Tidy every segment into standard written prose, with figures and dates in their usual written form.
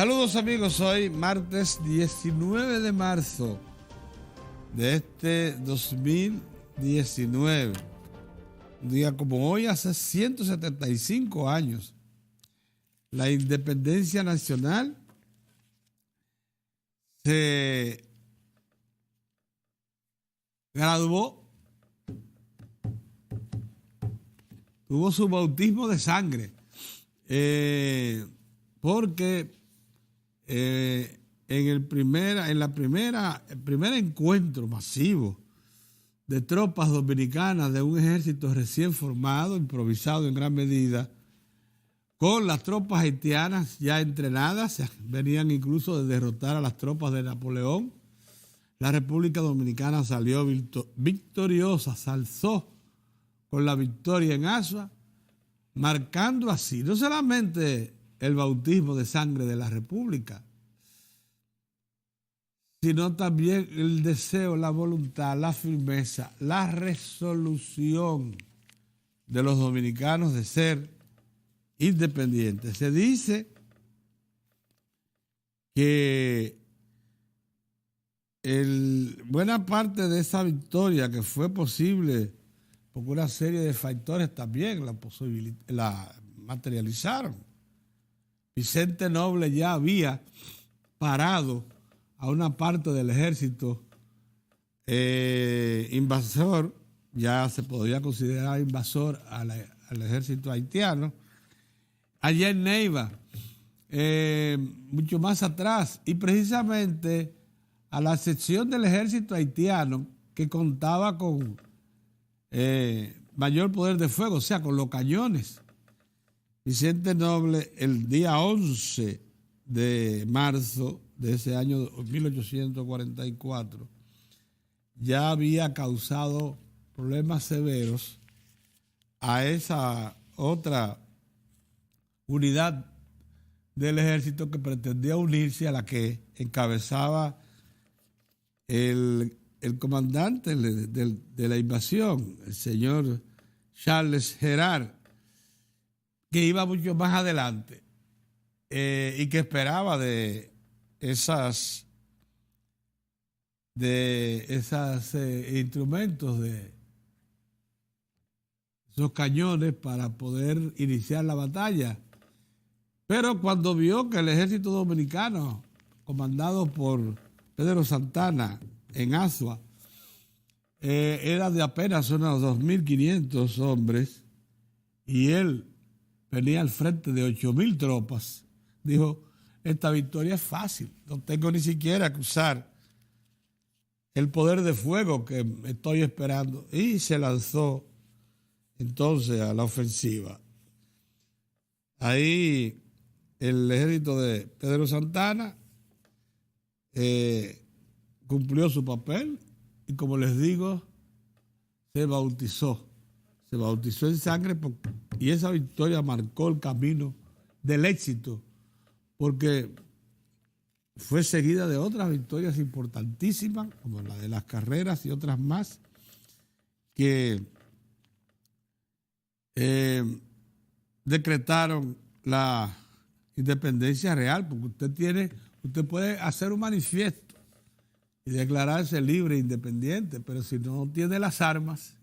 Saludos amigos, hoy martes 19 de marzo de este 2019. Un día como hoy, hace 175 años, la independencia nacional se graduó, tuvo su bautismo de sangre, porque el primer encuentro masivo de tropas dominicanas de un ejército recién formado, improvisado en gran medida, con las tropas haitianas ya entrenadas, venían incluso de derrotar a las tropas de Napoleón. La República Dominicana salió victoriosa, se alzó con la victoria en Asua, marcando así no solamente el bautismo de sangre de la República, sino también el deseo, la voluntad, la firmeza, la resolución de los dominicanos de ser independientes. Se dice que buena parte de esa victoria que fue posible porque una serie de factores también la materializaron. Vicente Noble ya había parado a una parte del ejército invasor, ya se podría considerar invasor al ejército haitiano, allá en Neiva, mucho más atrás, y precisamente a la sección del ejército haitiano que contaba con mayor poder de fuego, o sea, con los cañones. Vicente Noble, el día 11 de marzo de ese año 1844, ya había causado problemas severos a esa otra unidad del ejército que pretendía unirse a la que encabezaba el comandante de la invasión, el señor Charles Gerard, que iba mucho más adelante y que esperaba de esas instrumentos, de esos cañones para poder iniciar la batalla. Pero cuando vio que el ejército dominicano, comandado por Pedro Santana en Asua, era de apenas unos 2.500 hombres y él venía al frente de 8.000 tropas, dijo: esta victoria es fácil, no tengo ni siquiera que usar el poder de fuego que estoy esperando. Y se lanzó entonces a la ofensiva. Ahí el ejército de Pedro Santana cumplió su papel y, como les digo, se bautizó en sangre, y esa victoria marcó el camino del éxito, porque fue seguida de otras victorias importantísimas, como la de las carreras y otras más, que decretaron la independencia real, porque usted puede hacer un manifiesto y declararse libre e independiente, pero si no tiene las armas,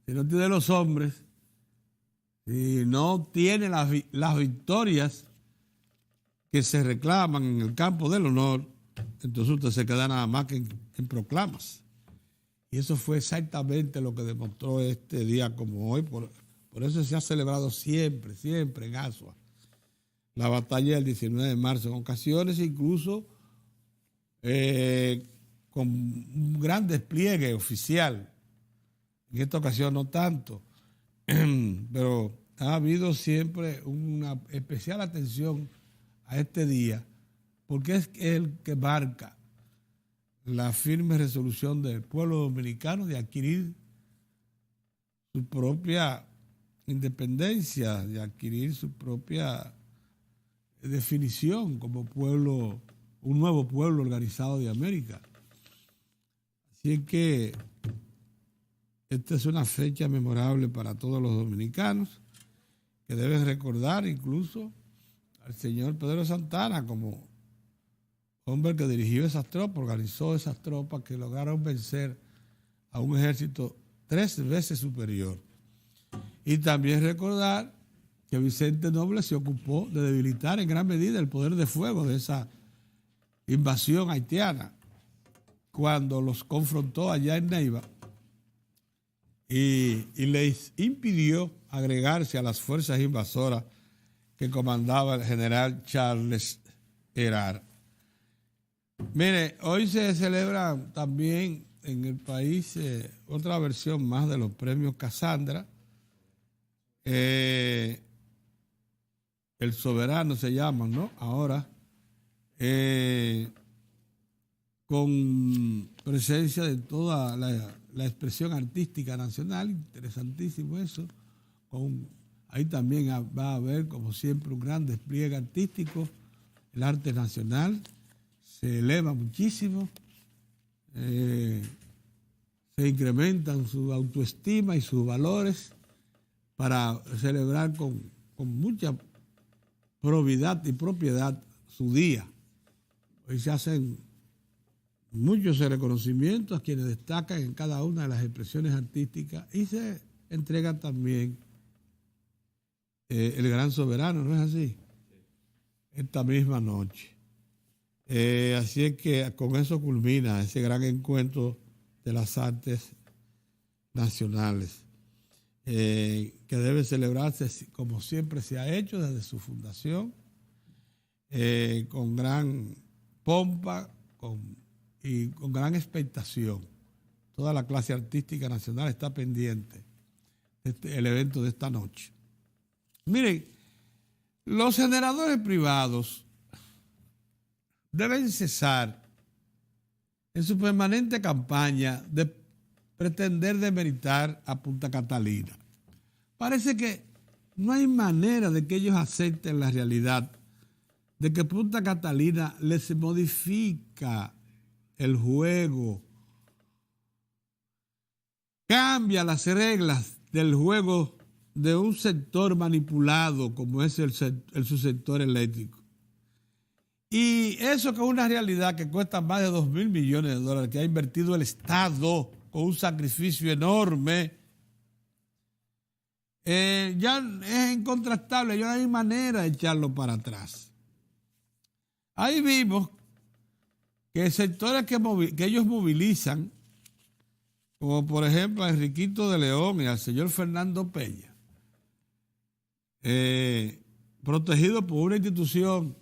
si no tiene los hombres, si no tiene las victorias que se reclaman en el campo del honor, entonces usted se queda nada más que en proclamas. Y eso fue exactamente lo que demostró este día como hoy. Por eso se ha celebrado siempre en Asua la batalla del 19 de marzo, en ocasiones incluso con un gran despliegue oficial. En esta ocasión no tanto, pero ha habido siempre una especial atención a este día, porque es el que marca la firme resolución del pueblo dominicano de adquirir su propia independencia, de adquirir su propia definición como pueblo, un nuevo pueblo organizado de América. Así es que esta es una fecha memorable para todos los dominicanos, que deben recordar incluso al señor Pedro Santana como hombre que dirigió esas tropas, organizó esas tropas que lograron vencer a un ejército 3 veces superior. Y también recordar que Vicente Noble se ocupó de debilitar en gran medida el poder de fuego de esa invasión haitiana cuando los confrontó allá en Neiva y les impidió agregarse a las fuerzas invasoras que comandaba el general Charles Herard. Mire, hoy se celebra también en el país otra versión más de los premios Casandra. El Soberano se llama, ¿no? Ahora, con presencia de toda la expresión artística nacional, interesantísimo eso. Ahí también va a haber, como siempre, un gran despliegue artístico. El arte nacional se eleva muchísimo, se incrementan su autoestima y sus valores para celebrar con mucha probidad y propiedad su día. Hoy se hacen muchos reconocimientos a quienes destacan en cada una de las expresiones artísticas y se entrega también el Gran Soberano, ¿no es así? Esta misma noche. Así es que con eso culmina ese gran encuentro de las artes nacionales, que debe celebrarse como siempre se ha hecho desde su fundación, con gran pompa y con gran expectación. Toda la clase artística nacional está pendiente del evento de esta noche. Miren, los generadores privados deben cesar en su permanente campaña de pretender demeritar a Punta Catalina. Parece que no hay manera de que ellos acepten la realidad de que Punta Catalina les modifica el juego, cambia las reglas del juego de un sector manipulado como es el subsector eléctrico. Y eso que es una realidad que cuesta más de 2.000 millones de dólares, que ha invertido el Estado con un sacrificio enorme, ya es incontrastable, ya no hay manera de echarlo para atrás. Ahí vimos que sectores que ellos movilizan, como por ejemplo a Enriquito de León y al señor Fernando Peña, protegido por una institución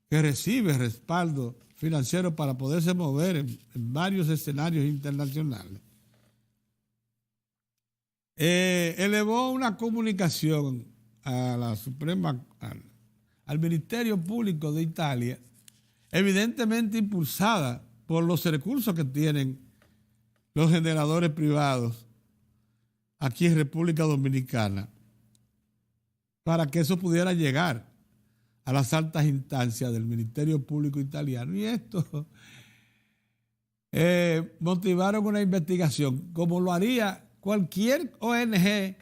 que recibe respaldo financiero para poderse mover en varios escenarios internacionales, elevó una comunicación a la Suprema, al Ministerio Público de Italia, evidentemente impulsada por los recursos que tienen los generadores privados aquí en República Dominicana, para que eso pudiera llegar a las altas instancias del Ministerio Público Italiano. Y esto motivaron una investigación, como lo haría cualquier ONG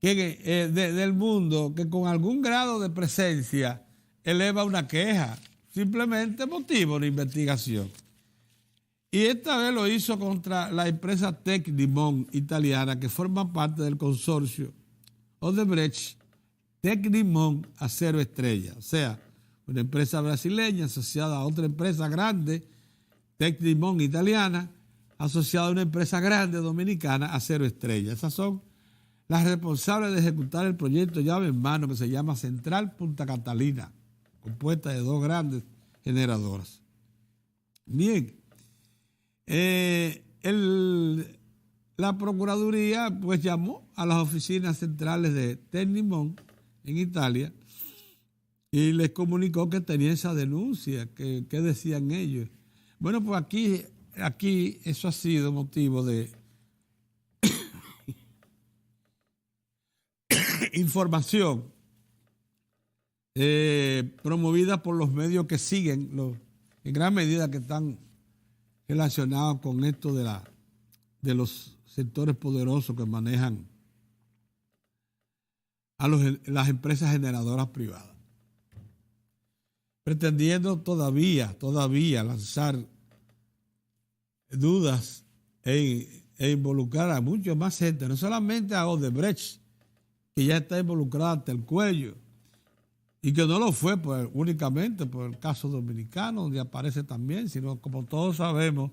del mundo que con algún grado de presencia eleva una queja. Simplemente motiva una investigación. Y esta vez lo hizo contra la empresa Tecnimont italiana, que forma parte del consorcio Odebrecht Tecnimont Acero Estrella, o sea, una empresa brasileña asociada a otra empresa grande, Tecnimont italiana, asociada a una empresa grande dominicana, Acero Estrella. Esas son las responsables de ejecutar el proyecto llave en mano que se llama Central Punta Catalina, compuesta de 2 grandes generadoras. Bien, la Procuraduría pues llamó a las oficinas centrales de Tecnimont en Italia y les comunicó que tenía esa denuncia, que decían ellos. Bueno, pues aquí eso ha sido motivo de información promovida por los medios que siguen, en gran medida que están relacionados con esto de los sectores poderosos que manejan a las empresas generadoras privadas. pretendiendo todavía lanzar dudas e involucrar a mucha más gente, no solamente a Odebrecht, que ya está involucrada hasta el cuello, y que no lo fue únicamente por el caso dominicano, donde aparece también, sino como todos sabemos,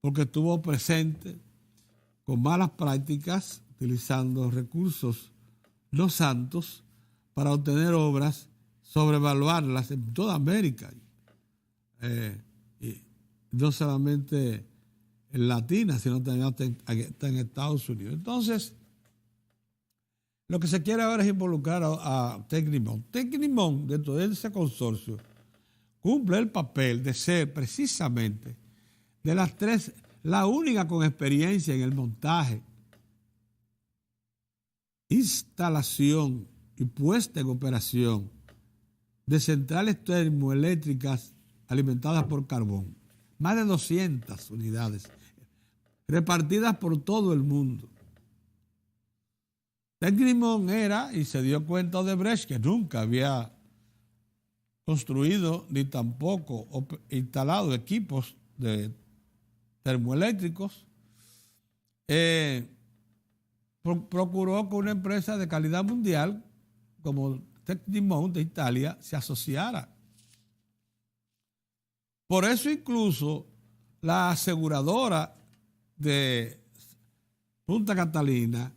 porque estuvo presente con malas prácticas, utilizando recursos no santos para obtener obras, sobrevaluarlas en toda América, y no solamente en Latina, sino también hasta en Estados Unidos. Entonces, lo que se quiere ahora es involucrar a Tecnimont. Tecnimont, dentro de ese consorcio, cumple el papel de ser precisamente de las tres, la única con experiencia en el montaje, instalación y puesta en operación de centrales termoeléctricas alimentadas por carbón. Más de 200 unidades repartidas por todo el mundo. Tecnimont era, y se dio cuenta Odebrecht, que nunca había construido ni tampoco instalado equipos de termoeléctricos, procuró que una empresa de calidad mundial como Tecnimont de Italia se asociara. Por eso incluso la aseguradora de Punta Catalina,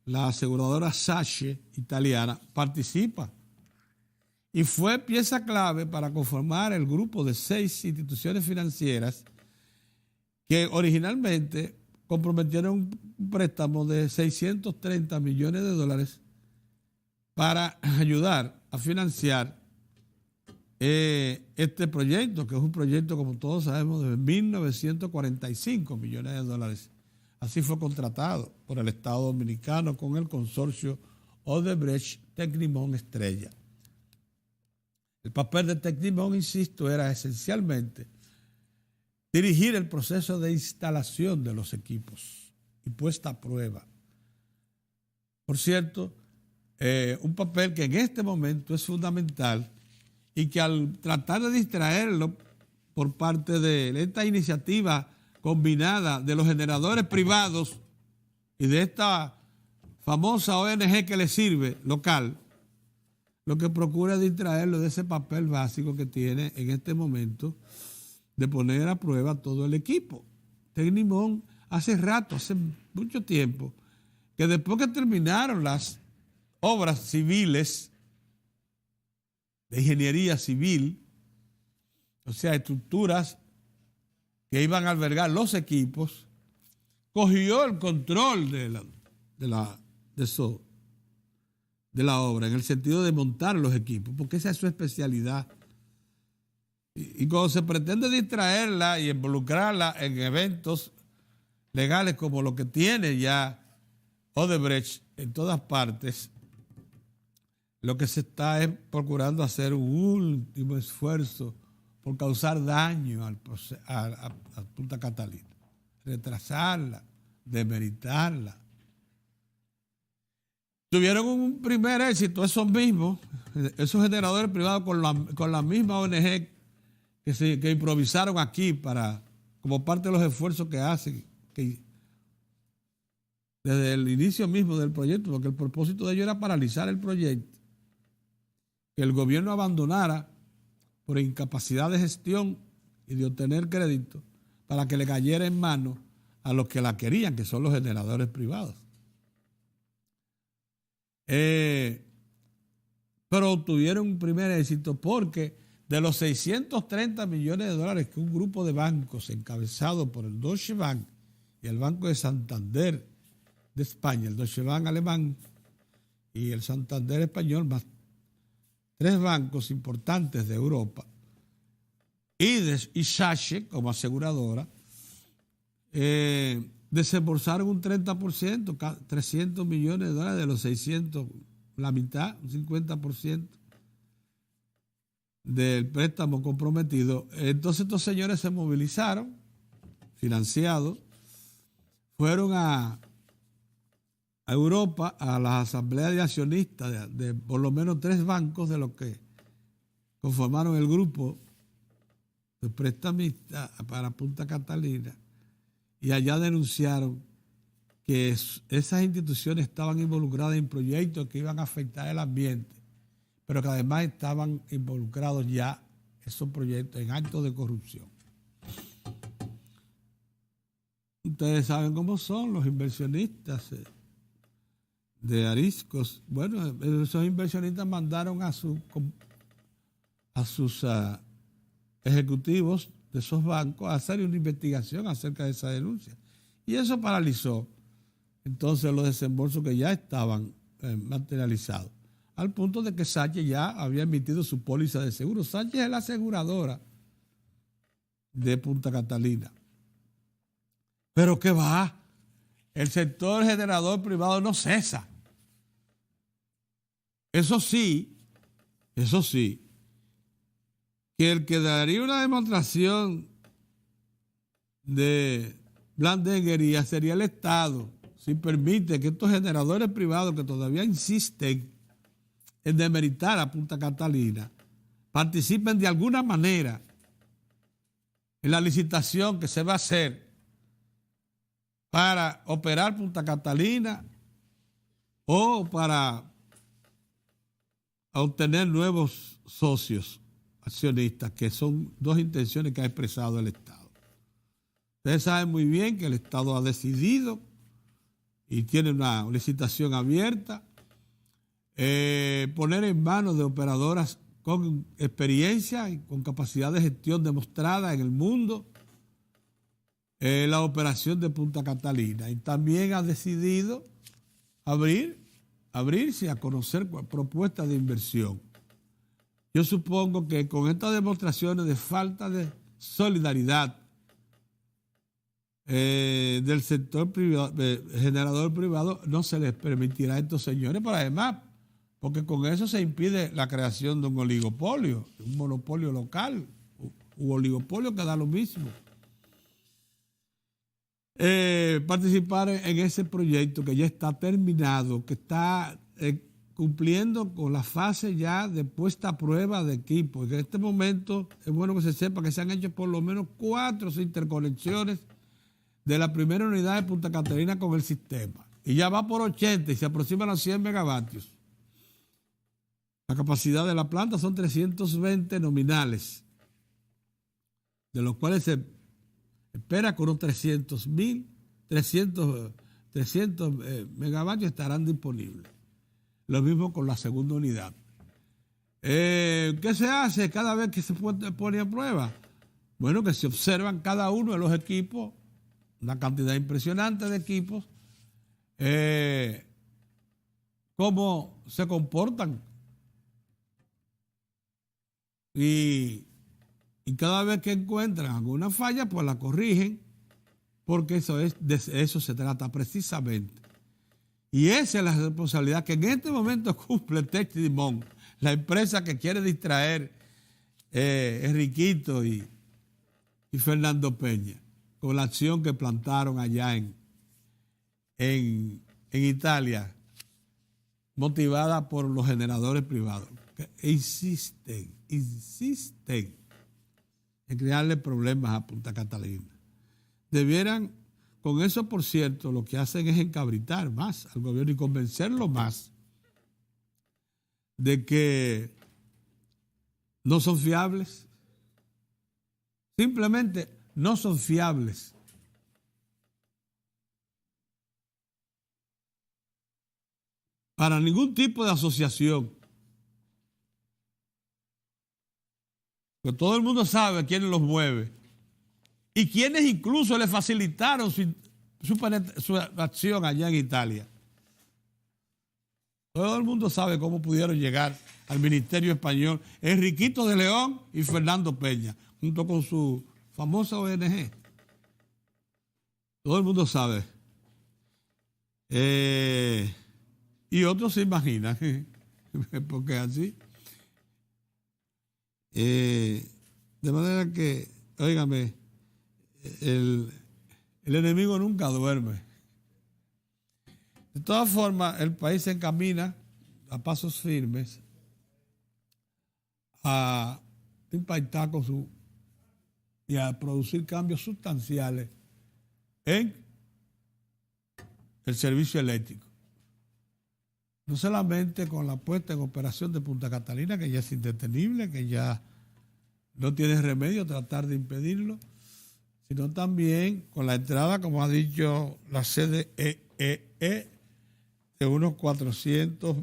la aseguradora SACE italiana, participa y fue pieza clave para conformar el grupo de 6 instituciones financieras que originalmente comprometieron un préstamo de 630 millones de dólares para ayudar a financiar este proyecto, que es un proyecto, como todos sabemos, de 1.945 millones de dólares. Así fue contratado por el Estado Dominicano con el consorcio Odebrecht Tecnimont Estrella. El papel de Tecnimont, insisto, era esencialmente dirigir el proceso de instalación de los equipos y puesta a prueba. Por cierto, un papel que en este momento es fundamental y que al tratar de distraerlo por parte de esta iniciativa combinada de los generadores privados y de esta famosa ONG que le sirve local, lo que procura es distraerlo de ese papel básico que tiene en este momento de poner a prueba todo el equipo. Tecnimont hace mucho tiempo, que después que terminaron las obras civiles de ingeniería civil, o sea, estructuras que iban a albergar los equipos, cogió el control de la obra, en el sentido de montar los equipos, porque esa es su especialidad. Y cuando se pretende distraerla y involucrarla en eventos legales como lo que tiene ya Odebrecht en todas partes, lo que se está es procurando hacer un último esfuerzo por causar daño a Punta Catalina, retrasarla, demeritarla. Tuvieron un primer éxito esos generadores privados con la misma ONG que improvisaron aquí como parte de los esfuerzos que hacen, desde el inicio mismo del proyecto, porque el propósito de ello era paralizar el proyecto, que el gobierno abandonara por incapacidad de gestión y de obtener crédito para que le cayera en manos a los que la querían, que son los generadores privados. Pero obtuvieron un primer éxito porque de los 630 millones de dólares que un grupo de bancos encabezado por el Deutsche Bank y el Banco de Santander de España, el Deutsche Bank alemán y el Santander español, más 3 bancos importantes de Europa, y SACE como aseguradora, desembolsaron un 30%, 300 millones de dólares de los 600, la mitad, un 50% del préstamo comprometido. Entonces estos señores se movilizaron, financiados, fueron a Europa, a las asambleas de accionistas de por lo menos 3 bancos de los que conformaron el grupo de prestamistas para Punta Catalina y allá denunciaron que esas instituciones estaban involucradas en proyectos que iban a afectar el ambiente, pero que además estaban involucrados ya esos proyectos en actos de corrupción. Ustedes saben cómo son los inversionistas de Ariscos. Bueno, esos inversionistas mandaron a sus ejecutivos de esos bancos a hacer una investigación acerca de esa denuncia. Y eso paralizó entonces los desembolsos que ya estaban materializados, al punto de que Sánchez ya había emitido su póliza de seguro. Sánchez es la aseguradora de Punta Catalina. Pero ¿qué va? El sector generador privado no cesa. Eso sí, que el que daría una demostración de blandenguería sería el Estado, si permite que estos generadores privados que todavía insisten en demeritar a Punta Catalina participen de alguna manera en la licitación que se va a hacer para operar Punta Catalina o para obtener nuevos socios accionistas, que son dos intenciones que ha expresado el Estado. Ustedes saben muy bien que el Estado ha decidido y tiene una licitación abierta, poner en manos de operadoras con experiencia y con capacidad de gestión demostrada en el mundo la operación de Punta Catalina, y también ha decidido abrirse a conocer propuestas de inversión. Yo supongo que con estas demostraciones de falta de solidaridad del sector privado, generador privado, no se les permitirá a estos señores, pero además, porque con eso se impide la creación de un oligopolio, un monopolio local, u oligopolio que da lo mismo. Participar en ese proyecto que ya está terminado, que está cumpliendo con la fase ya de puesta a prueba de equipos. En este momento es bueno que se sepa que se han hecho por lo menos 4 interconexiones de la primera unidad de Punta Catalina con el sistema. Y ya va por 80 y se aproximan a 100 megavatios. La capacidad de la planta son 320 nominales, de los cuales se espera que unos 300 megavatios estarán disponibles. Lo mismo con la segunda unidad. ¿Qué se hace cada vez que se pone a prueba? Bueno, que se observan cada uno de los equipos, una cantidad impresionante de equipos, cómo se comportan. Y cada vez que encuentran alguna falla, pues la corrigen, porque de eso se trata precisamente. Y esa es la responsabilidad que en este momento cumple Tech-Dimon, la empresa que quiere distraer Enriquito y Fernando Peña, con la acción que plantaron allá en Italia, motivada por los generadores privados, que insisten en crearle problemas a Punta Catalina. Debieran, con eso, por cierto, lo que hacen es encabritar más al gobierno y convencerlo más de que no son fiables. Simplemente no son fiables. Para ningún tipo de asociación. Porque todo el mundo sabe quiénes los mueve. Y quienes incluso le facilitaron su acción allá en Italia. Todo el mundo sabe cómo pudieron llegar al Ministerio Español Enriquito de León y Fernando Peña, junto con su famosa ONG. Todo el mundo sabe. Y otros se imaginan, porque así. De manera que, óigame, el enemigo nunca duerme. De todas formas, el país se encamina a pasos firmes a impactar y a producir cambios sustanciales en el servicio eléctrico. No solamente con la puesta en operación de Punta Catalina, que ya es indetenible, que ya no tiene remedio tratar de impedirlo, sino también con la entrada, como ha dicho la CDEE, de unos 400,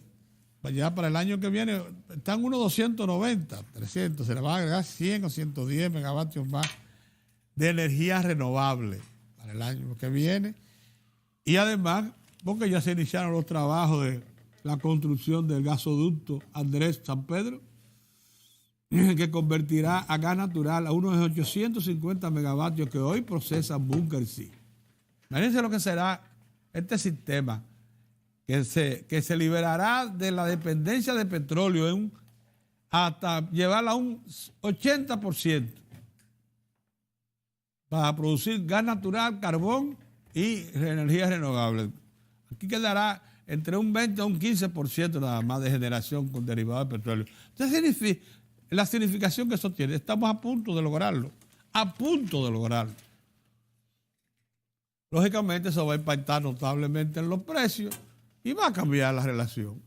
ya para el año que viene, están unos 290, 300, se le va a agregar 100 o 110 megavatios más de energía renovable para el año que viene. Y además, porque ya se iniciaron los trabajos de la construcción del gasoducto Andrés San Pedro, que convertirá a gas natural a unos 850 megavatios que hoy procesa Bunker C. Imagínense lo que será este sistema, que se liberará de la dependencia de petróleo hasta llevarla a un 80% para producir gas natural, carbón y energías renovables. Aquí quedará entre un 20 a un 15% nada más de generación con derivados de petróleo. Entonces, la significación que eso tiene, estamos a punto de lograrlo, Lógicamente eso va a impactar notablemente en los precios y va a cambiar la relación.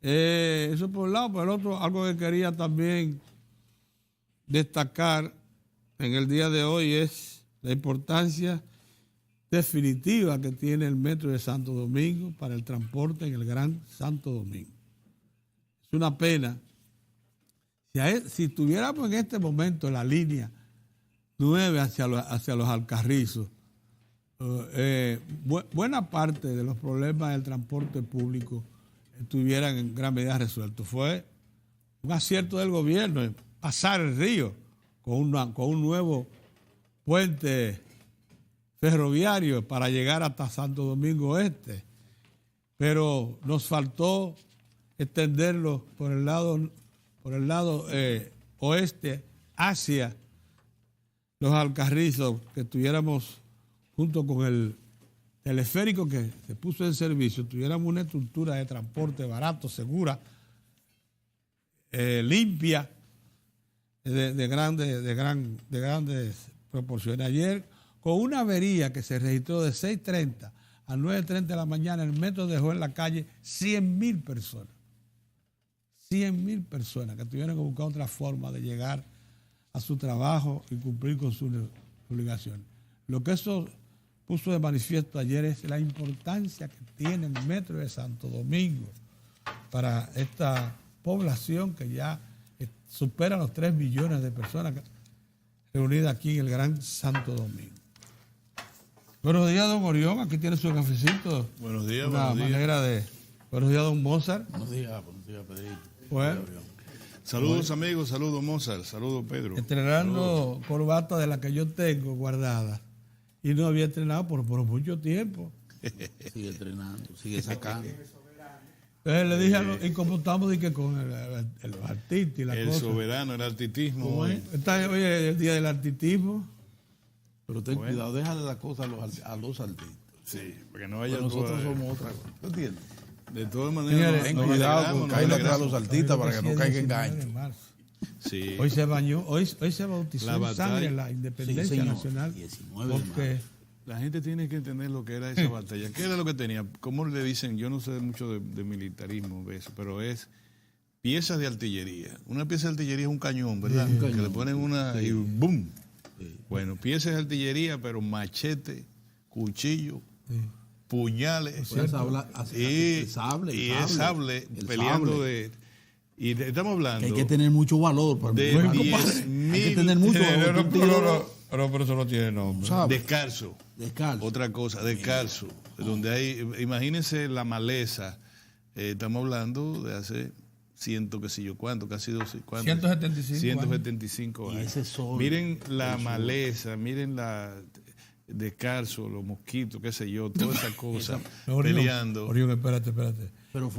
Eso por un lado. Por el otro, algo que quería también destacar en el día de hoy es la importancia definitiva que tiene el Metro de Santo Domingo para el transporte en el Gran Santo Domingo. Es una pena. Si tuviéramos en este momento la línea 9 hacia los Alcarrizos, buena parte de los problemas del transporte público estuvieran en gran medida resueltos. Fue un acierto del gobierno pasar el río con un nuevo puente ferroviario para llegar hasta Santo Domingo Este, pero nos faltó extenderlo por el lado oeste hacia los Alcarrizos, que tuviéramos, junto con el teleférico que se puso en servicio, tuviéramos una estructura de transporte barato, segura, limpia, de grandes proporciones. Ayer, con una avería que se registró de 6:30 a 9:30 de la mañana, el metro dejó en la calle 100,000 personas. 100,000 personas que tuvieron que buscar otra forma de llegar a su trabajo y cumplir con sus obligaciones. Lo que eso puso de manifiesto ayer es la importancia que tiene el Metro de Santo Domingo para esta población que ya supera los 3 millones de personas reunidas aquí en el Gran Santo Domingo. Buenos días, don Orión. Aquí tiene su cafecito. Buenos días, buenos días. Buenos días, don Mozart. Buenos días, Pedrito. Bueno. Saludos, amigos. Saludos, Mozart. Saludos, Pedro. Estrenando corbata de la que yo tengo guardada. Y no había entrenado por mucho tiempo. Sigue entrenando, sigue sacando. Entonces le dije, y como estamos con los artistas y la cosa. El soberano, el artistismo. Oye, el día del artistismo. Pero ten cuidado, déjale las cosas a los artistas. Sí, porque no haya. Nosotros somos otra cosa. ¿Tú entiendes? De todas maneras, ten cuidado con caerle atrás a los artistas para que no caigan engaños. Sí. Hoy se bañó, hoy se bautizó en sangre la independencia nacional. 19 porque la gente tiene que entender lo que era esa batalla. ¿Qué era lo que tenía? ¿Cómo le dicen? Yo no sé mucho de militarismo, de eso, pero es piezas de artillería. Una pieza de artillería es un cañón, ¿verdad? Sí, que le ponen una y ¡boom! Sí. Bueno, piezas de artillería, pero machete, cuchillo, puñales. El sable peleando de... Y estamos hablando... Que hay que tener mucho valor. Para de 10,000... Hay que tener mucho valor. Pero eso no tiene nombre. Descalzo. Otra cosa, descalzo. Donde hay... Imagínense la maleza. Estamos hablando de hace... qué sé yo cuánto, casi 175 años. Ese sol, miren la maleza, miren la descalzo, los mosquitos, qué sé yo, toda esa cosa, peleando. Orión, espérate.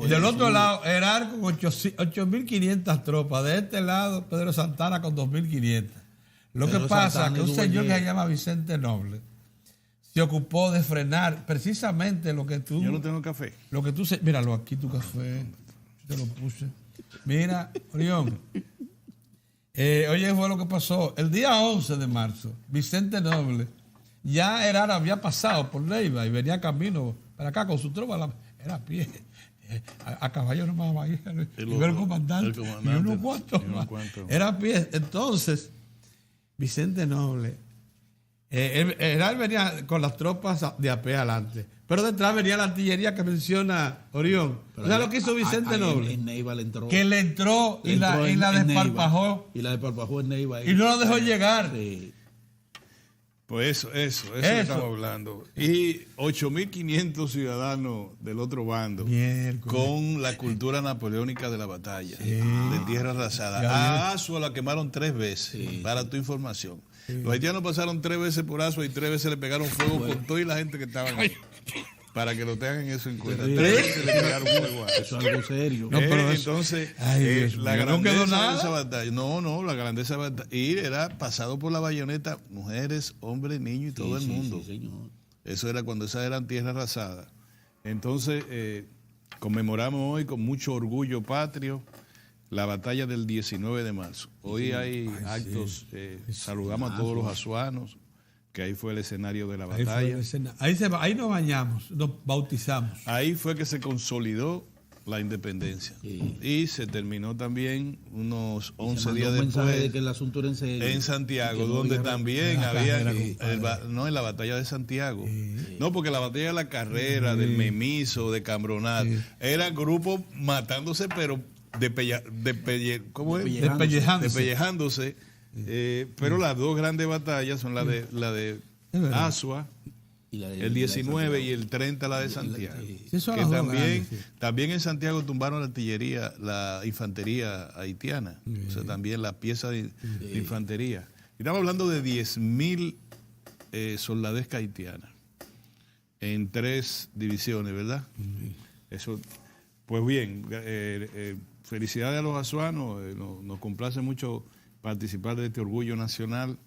Y del otro lado, Herar con 8.500 tropas. De este lado, Pedro Santana con 2.500. Lo que pasa es que un señor que se llama Vicente Noble se ocupó de frenar precisamente lo que tú... Yo no tengo café. Míralo aquí, tu café. Te lo puse. Mira, Orión. Oye, fue lo que pasó. El día 11 de marzo, Vicente Noble, ya había pasado por Neiva y venía camino para acá con su tropa. Era a pie. A caballo nomás va ahí. Y el comandante. Y unos cuantos más. Era a pie. Entonces, Vicente Noble, él venía con las tropas de a pie adelante. Pero detrás venía la artillería que menciona Orión. ¿Sabes lo que hizo Vicente Noble? En Neiva le entró. Que le entró y la desparpajó. Y la desparpajó en Neiva. Y no lo dejó llegar. Sí. Pues eso estamos hablando. Y 8.500 ciudadanos del otro bando con la cultura napoleónica de la batalla, de tierra arrasada. A Asua la quemaron 3 veces, para tu información. Los haitianos pasaron 3 veces por Asua y 3 veces le pegaron fuego con toda la gente que estaba ahí. Para que lo tengan eso en cuenta. 3 veces le pegaron fuego a eso. Es algo serio. No, pero entonces, la grandeza de esa batalla. No, la grandeza de esa batalla. Y era pasado por la bayoneta, mujeres, hombres, niños y todo el mundo. Sí, señor. Eso era cuando esas eran tierras arrasadas. Entonces, conmemoramos hoy con mucho orgullo patrio la batalla del 19 de marzo. Hoy hay actos, saludamos a todos los azuanos, que ahí fue el escenario de la batalla. Ahí nos bañamos, nos bautizamos. Ahí fue que se consolidó la independencia. Sí. Y se terminó también unos 11 días después de que el asunto era en Santiago, donde también había en la batalla de Santiago. Sí. No, porque la batalla de la Carrera, del Memiso, de Cambronat, eran grupos matándose, pero despellejándose. Pero las 2 grandes batallas son la de Asua, el 19 y el 30 la de Santiago. Que también en Santiago tumbaron la infantería haitiana, o sea, también la pieza de infantería. Estamos hablando de 10.000 soldadescas haitianas en 3 divisiones, ¿verdad? Eso, pues bien, felicidades a los azuanos, nos complace mucho participar de este orgullo nacional.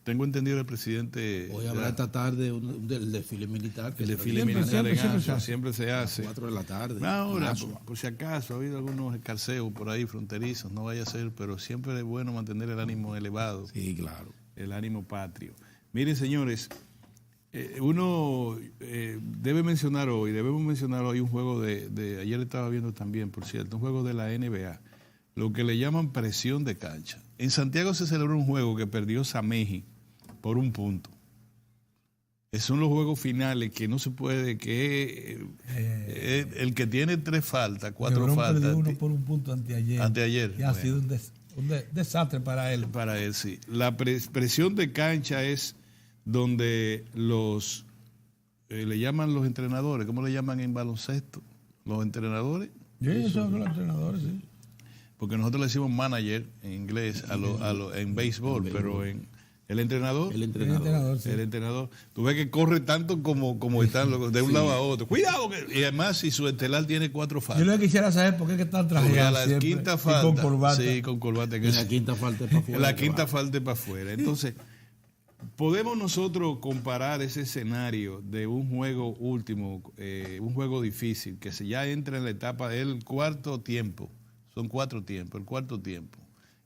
Tengo entendido el presidente... Hoy habrá esta tarde del desfile militar. El desfile militar en Asua siempre se hace. A las 4 de la tarde. Ahora, por si acaso, ha habido algunos escarceos por ahí fronterizos, no vaya a ser, pero siempre es bueno mantener el ánimo elevado. Sí, claro. El ánimo patrio. Miren, señores, uno debemos mencionar hoy un juego ayer estaba viendo también, por cierto, un juego de la NBA, lo que le llaman presión de cancha. En Santiago se celebró un juego que perdió Sameji por 1 punto. Esos son los juegos finales que no se puede, el que tiene 3 faltas, 4 faltas. Perdió uno por 1 punto anteayer. Y ha sido un desastre para él. Para él, sí. La presión de cancha es donde le llaman los entrenadores, ¿cómo le llaman en baloncesto? Los entrenadores. Sí, son los entrenadores, sí. Porque nosotros le decimos manager en inglés en béisbol, pero en el entrenador. El entrenador. Sí. El entrenador. Tú ves que corre tanto como están de un lado a otro. Cuidado. Y además, si su estelar tiene 4 faltas. Yo lo que quisiera saber por qué es que están trajeando a la quinta falta. Con corbata. Sí, con corbata. En la quinta falta para afuera. En la quinta falta para afuera. Entonces, podemos nosotros comparar ese escenario de un juego último, un juego difícil, que se ya entra en la etapa del cuarto tiempo. Son 4 tiempos, el cuarto tiempo.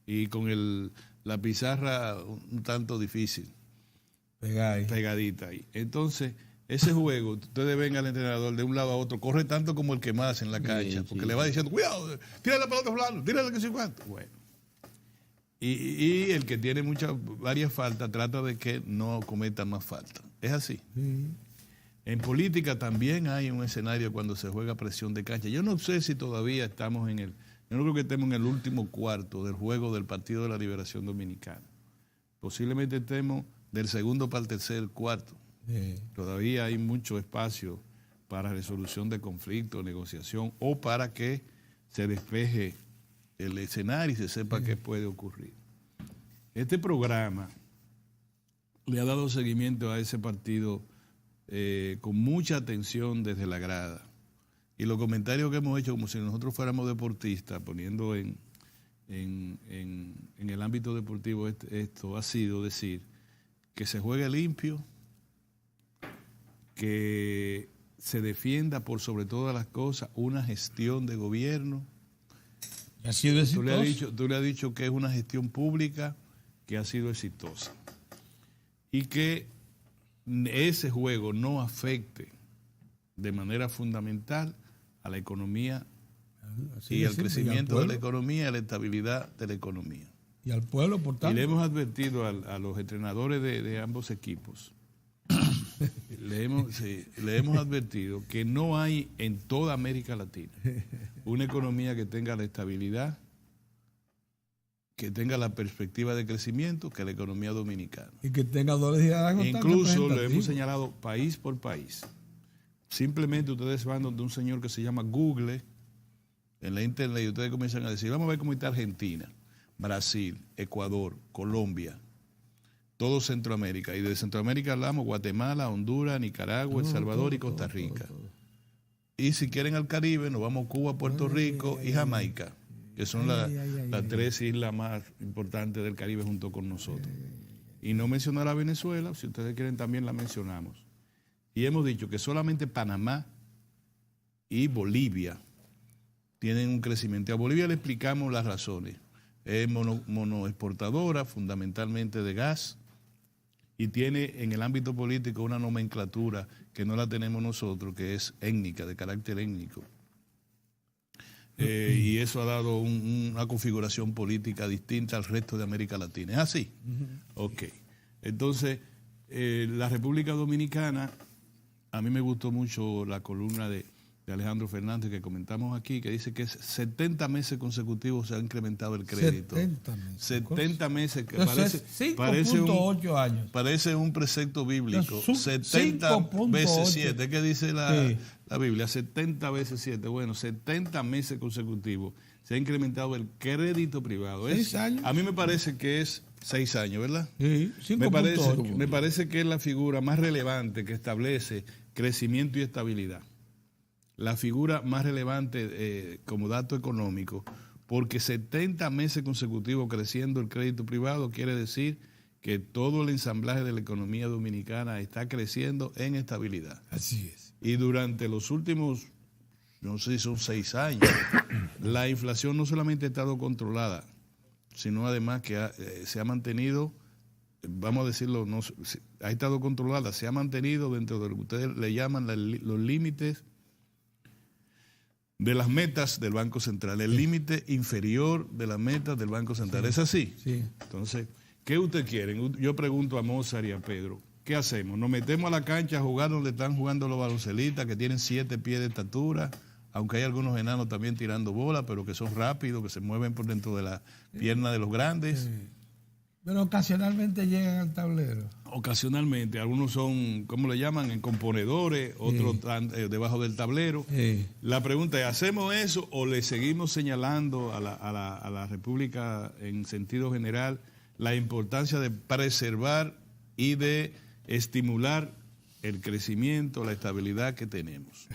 Y con la pizarra un tanto difícil. Pegadita ahí. Entonces, ese juego, ustedes ven al entrenador de un lado a otro, corre tanto como el que más en la cancha, porque le va diciendo, cuidado, tira la pelota fulano, tírala que se cuánto. Bueno. Y el que tiene varias faltas trata de que no cometa más faltas. Es así. En política también hay un escenario cuando se juega presión de cancha. Yo no sé si todavía estamos yo no creo que estemos en el último cuarto del juego del Partido de la Liberación Dominicana. Posiblemente estemos del segundo para el tercer cuarto. Todavía hay mucho espacio para resolución de conflictos, negociación o para que se despeje el escenario y se sepa qué puede ocurrir. Este programa le ha dado seguimiento a ese partido con mucha atención desde la grada. Y los comentarios que hemos hecho, como si nosotros fuéramos deportistas, poniendo en el ámbito deportivo esto ha sido decir que se juegue limpio, que se defienda por sobre todas las cosas una gestión de gobierno Ha sido exitoso. Tú le has dicho que es una gestión pública que ha sido exitosa y que ese juego no afecte de manera fundamental a la economía y al crecimiento de la economía y a la estabilidad de la economía. Y al pueblo, por tanto. Y le hemos advertido a los entrenadores de ambos equipos, le hemos advertido que no hay en toda América Latina una economía que tenga la estabilidad, que tenga la perspectiva de crecimiento que la economía dominicana. Y que tenga dólares. Incluso lo hemos señalado país por país. Simplemente ustedes van donde un señor que se llama Google en la internet y ustedes comienzan a decir, vamos a ver cómo está Argentina, Brasil, Ecuador, Colombia, todo Centroamérica. Y de Centroamérica hablamos Guatemala, Honduras, Nicaragua, El Salvador y Costa Rica. Y si quieren al Caribe, nos vamos a Cuba, Puerto Rico y Jamaica, que son las tres islas más importantes del Caribe junto con nosotros. Y no mencionar a Venezuela, si ustedes quieren también la mencionamos. Y hemos dicho que solamente Panamá y Bolivia tienen un crecimiento. A Bolivia le explicamos las razones. Es monoexportadora, fundamentalmente de gas, y tiene en el ámbito político una nomenclatura que no la tenemos nosotros, que es étnica, de carácter étnico. Y eso ha dado una configuración política distinta al resto de América Latina. ¿Es así? Ok. Entonces, la República Dominicana, a mí me gustó mucho la columna de Alejandro Fernández que comentamos aquí, que dice que 70 meses consecutivos se ha incrementado el crédito. 70 meses. Que parece 5.8 años. Parece un precepto bíblico. 70 veces 7. ¿Qué dice la Biblia? 70 veces 7. Bueno, 70 meses consecutivos se ha incrementado el crédito privado. 6 años. A mí me parece que es 6 años, ¿verdad? Sí, 5.8. Me parece que es la figura más relevante que establece crecimiento y estabilidad. La figura más relevante como dato económico, porque 70 meses consecutivos creciendo el crédito privado quiere decir que todo el ensamblaje de la economía dominicana está creciendo en estabilidad. Así es. Y durante los últimos, no sé si son 6 años, la inflación no solamente ha estado controlada, sino además que se ha mantenido, vamos a decirlo, ha estado controlada, se ha mantenido dentro de lo que ustedes le llaman los límites de las metas del Banco Central, el límite inferior de las metas del Banco Central. ¿Es así? Sí. Entonces, ¿qué ustedes quieren? Yo pregunto a Mozart y a Pedro, ¿qué hacemos? ¿Nos metemos a la cancha a jugar donde están jugando los baloncelistas que tienen 7 pies de estatura? Aunque hay algunos enanos también tirando bola, pero que son rápidos, que se mueven por dentro de la pierna de los grandes. Sí. Pero ocasionalmente llegan al tablero. Ocasionalmente, algunos son, ¿cómo le llaman? En componedores, otros están debajo del tablero. La pregunta es, ¿hacemos eso o le seguimos señalando a la República en sentido general la importancia de preservar y de estimular el crecimiento, la estabilidad que tenemos?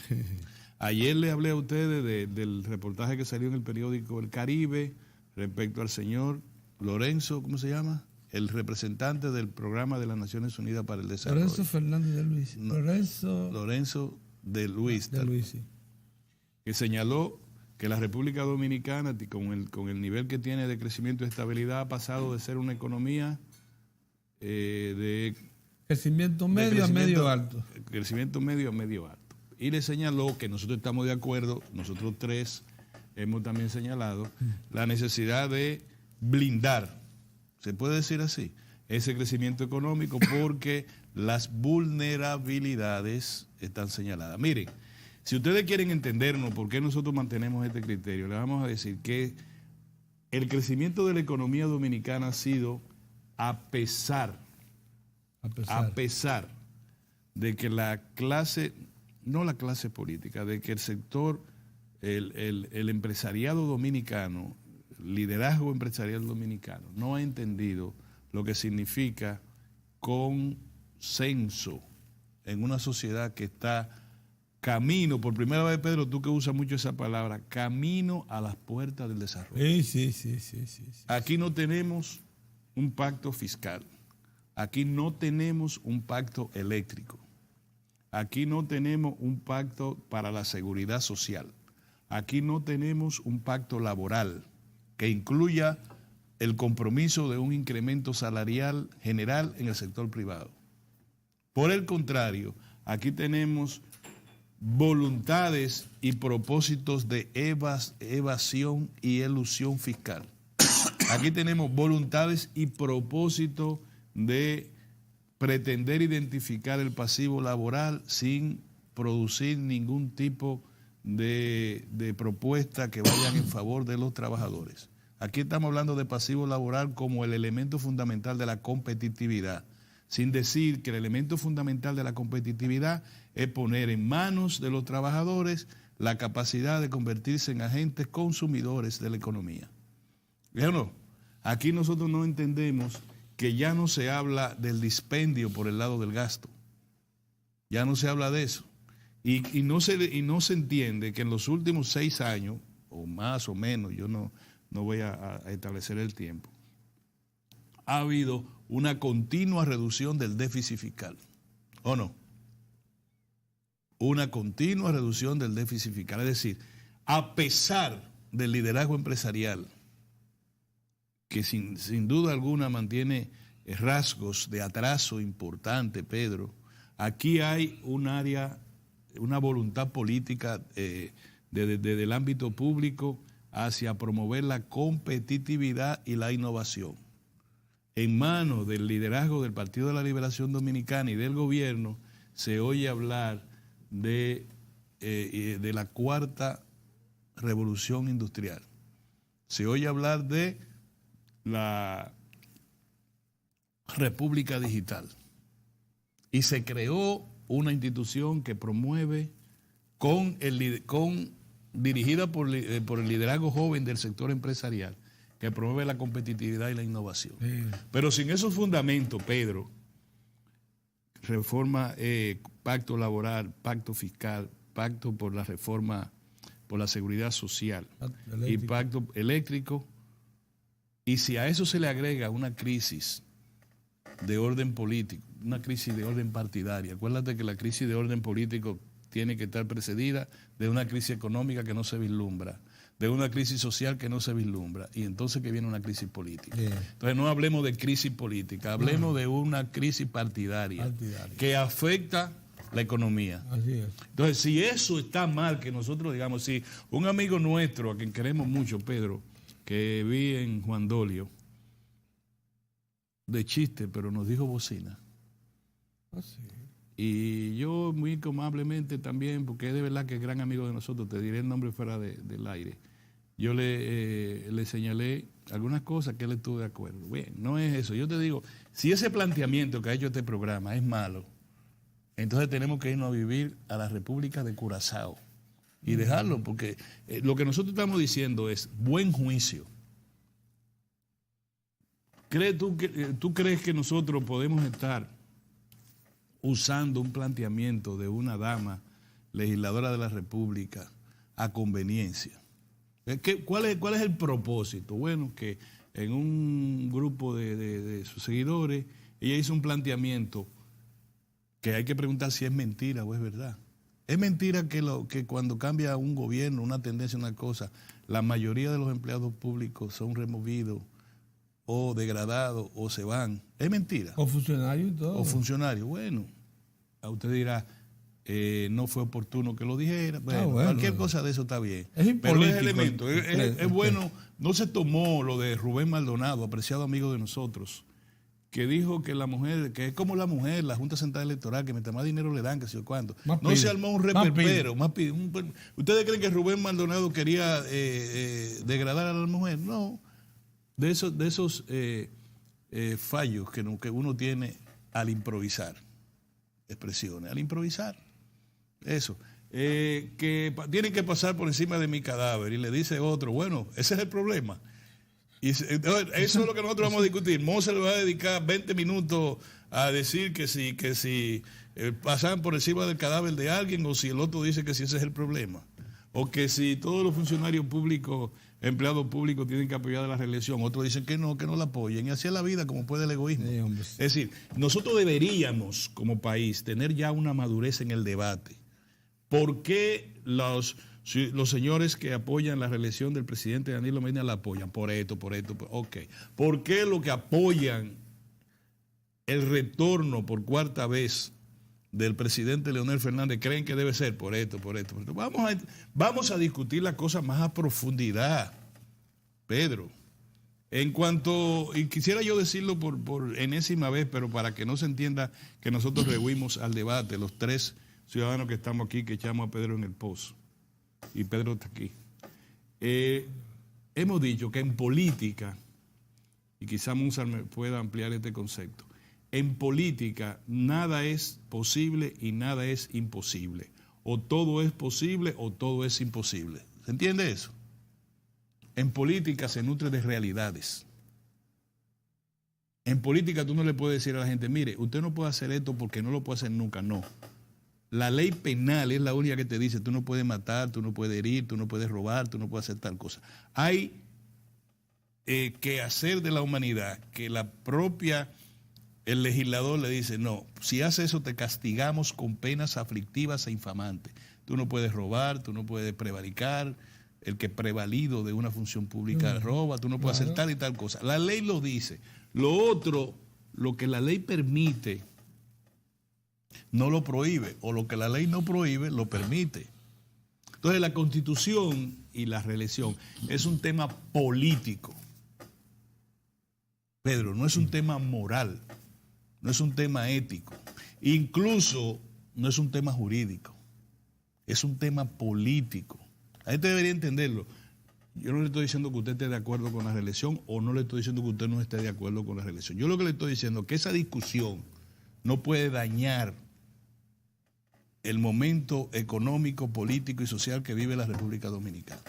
Ayer le hablé a ustedes del reportaje que salió en el periódico El Caribe respecto al señor Lorenzo, ¿cómo se llama? El representante del programa de las Naciones Unidas para el Desarrollo. Lorenzo Fernández de Luis. No, Lorenzo de Luis. De Luis, sí. Que señaló que la República Dominicana, con el nivel que tiene de crecimiento y estabilidad, ha pasado de ser una economía de crecimiento medio a medio alto. Crecimiento medio a medio alto. Y le señaló que nosotros estamos de acuerdo, nosotros tres hemos también señalado la necesidad de blindar, se puede decir así, ese crecimiento económico porque las vulnerabilidades están señaladas. Miren, si ustedes quieren entendernos por qué nosotros mantenemos este criterio, le vamos a decir que el crecimiento de la economía dominicana ha sido a pesar de que la clase, no la clase política, de que el sector, el empresariado dominicano, liderazgo empresarial dominicano, no ha entendido lo que significa consenso en una sociedad que está camino, por primera vez, Pedro, tú que usas mucho esa palabra, camino a las puertas del desarrollo. Sí. Aquí no tenemos un pacto fiscal, aquí no tenemos un pacto eléctrico, aquí no tenemos un pacto para la seguridad social, aquí no tenemos un pacto laboral. que incluya el compromiso de un incremento salarial general en el sector privado. Por el contrario, aquí tenemos voluntades y propósitos de evasión y elusión fiscal. Aquí tenemos voluntades y propósitos de pretender identificar el pasivo laboral sin producir ningún tipo de propuesta que vayan en favor de los trabajadores. Aquí estamos hablando de pasivo laboral como el elemento fundamental de la competitividad, sin decir que el elemento fundamental de la competitividad es poner en manos de los trabajadores la capacidad de convertirse en agentes consumidores de la economía. ¿Ve o no? Aquí nosotros no entendemos que ya no se habla del dispendio por el lado del gasto. Ya no se habla de eso. Y no se entiende que en los últimos 6 años, o más o menos, yo no voy a establecer el tiempo, ha habido una continua reducción del déficit fiscal. ¿O no? Una continua reducción del déficit fiscal. Es decir, a pesar del liderazgo empresarial, que sin duda alguna mantiene rasgos de atraso importante, Pedro, aquí hay un área, una voluntad política desde el ámbito público hacia promover la competitividad y la innovación. En manos del liderazgo del Partido de la Liberación Dominicana y del gobierno se oye hablar de la cuarta revolución industrial. Se oye hablar de la República Digital. Y se creó una institución que promueve dirigida por el liderazgo joven del sector empresarial, que promueve la competitividad y la innovación. Sí. Pero sin esos fundamentos, Pedro, reforma, pacto laboral, pacto fiscal, pacto por la reforma, por la seguridad social y pacto eléctrico, y si a eso se le agrega una crisis de orden político, una crisis de orden partidaria, acuérdate que la crisis de orden político tiene que estar precedida de una crisis económica que no se vislumbra, de una crisis social que no se vislumbra, y entonces que viene una crisis política. Bien. Entonces no hablemos de crisis política, hablemos de una crisis partidaria que afecta la economía. Así es. Entonces, si eso está mal, que nosotros digamos, si un amigo nuestro, a quien queremos mucho, Pedro, que vi en Juan Dolio, de chiste, pero nos dijo bocina. Sí. Y yo muy amablemente también, porque es de verdad que es gran amigo de nosotros, te diré el nombre fuera del aire, yo le señalé algunas cosas que él estuvo de acuerdo. Bien, no es eso. Yo te digo, si ese planteamiento que ha hecho este programa es malo, entonces tenemos que irnos a vivir a la República de Curazao y dejarlo, porque lo que nosotros estamos diciendo es buen juicio. ¿Tú crees que nosotros podemos estar usando un planteamiento de una dama legisladora de la República a conveniencia? ¿Cuál es el propósito? Bueno, que en un grupo de sus seguidores ella hizo un planteamiento que hay que preguntar si es mentira o es verdad. Es mentira que cuando cambia un gobierno, una tendencia, una cosa, la mayoría de los empleados públicos son removidos o degradados o se van. Es mentira. O funcionarios y todo. O funcionarios. Bueno, a usted dirá, no fue oportuno que lo dijera. Bueno, cualquier cosa de eso está bien. Pero es elemento. Es bueno. No se tomó lo de Rubén Maldonado, apreciado amigo de nosotros, que dijo que la mujer, que es como la mujer, la Junta Central Electoral, que mientras más dinero le dan, que sé yo cuánto. No se armó un reperpero. ¿Ustedes creen que Rubén Maldonado quería degradar a la mujer? No. De esos fallos que uno tiene al improvisar. Expresiones, al improvisar. Eso. Que tienen que pasar por encima de mi cadáver. Y le dice otro, bueno, ese es el problema. Y eso es lo que nosotros vamos a discutir. Mose le va a dedicar 20 minutos a decir que si pasan por encima del cadáver de alguien, o si el otro dice que si ese es el problema, o que si todos los funcionarios públicos, empleados públicos tienen que apoyar a la reelección, otros dicen que no la apoyen, y así es la vida como puede el egoísmo. Sí, es decir, nosotros deberíamos como país tener ya una madurez en el debate. ¿Por qué los Si los señores que apoyan la reelección del presidente Danilo Medina la apoyan por esto, ok. ¿Por qué los que apoyan el retorno por cuarta vez del presidente Leonel Fernández creen que debe ser por esto? Vamos a discutir las cosas más a profundidad, Pedro. En cuanto, y quisiera yo decirlo por enésima vez, pero para que no se entienda que nosotros rehuimos al debate, los tres ciudadanos que estamos aquí, que echamos a Pedro en el pozo. Y Pedro está aquí. Hemos dicho que en política, y quizá Musar me pueda ampliar este concepto, en política nada es posible y nada es imposible. O todo es posible o todo es imposible. ¿Se entiende eso? En política se nutre de realidades. En política tú no le puedes decir a la gente, mire, usted no puede hacer esto porque no lo puede hacer nunca. No. La ley penal es la única que te dice, tú no puedes matar, tú no puedes herir, tú no puedes robar, tú no puedes hacer tal cosa. Hay que hacer de la humanidad que el legislador le dice, no, si haces eso te castigamos con penas aflictivas e infamantes. Tú no puedes robar, tú no puedes prevaricar, el que prevalido de una función pública roba, tú no puedes hacer tal y tal cosa. La ley lo dice. Lo otro, lo que la ley permite, no lo prohíbe, o lo que la ley no prohíbe, lo permite. Entonces la Constitución y la reelección es un tema político. Pedro, no es un tema moral, no es un tema ético, incluso no es un tema jurídico, es un tema político. La gente debería entenderlo. Yo no le estoy diciendo que usted esté de acuerdo con la reelección o no le estoy diciendo que usted no esté de acuerdo con la reelección. Yo lo que le estoy diciendo es que esa discusión no puede dañar el momento económico, político y social que vive la República Dominicana.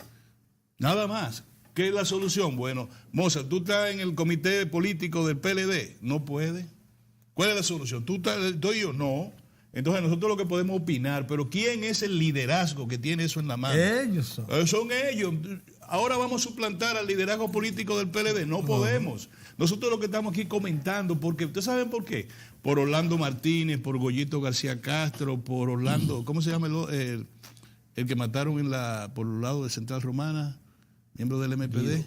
Nada más. ¿Qué es la solución? Bueno, Mozart, tú estás en el comité político del PLD. No puede. ¿Cuál es la solución? ¿Tú estás, estoy yo? No. Entonces nosotros lo que podemos opinar, pero ¿quién es el liderazgo que tiene eso en la mano? Ellos son. Son ellos. Ahora vamos a suplantar al liderazgo político del PLD. No podemos. Nosotros lo que estamos aquí comentando, porque ¿ustedes saben por qué? Por Orlando Martínez, por Goyito García Castro, por Orlando, ¿cómo se llama el que mataron por el lado de Central Romana? Miembro del MPD,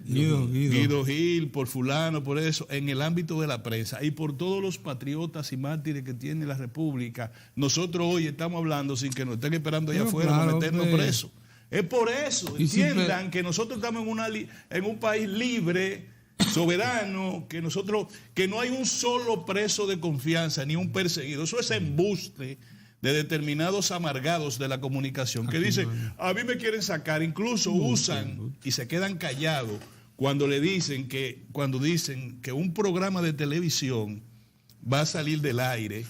Guido Gil, por fulano, por eso, en el ámbito de la prensa y por todos los patriotas y mártires que tiene la República. Nosotros hoy estamos hablando sin que nos estén esperando allá afuera para meternos presos. Es por eso, entiendan que nosotros estamos en un país libre, soberano, que no hay un solo preso de confianza ni un perseguido. Eso es embuste de determinados amargados de la comunicación que dicen, a mí me quieren sacar, incluso usan y se quedan callados cuando dicen que un programa de televisión va a salir del aire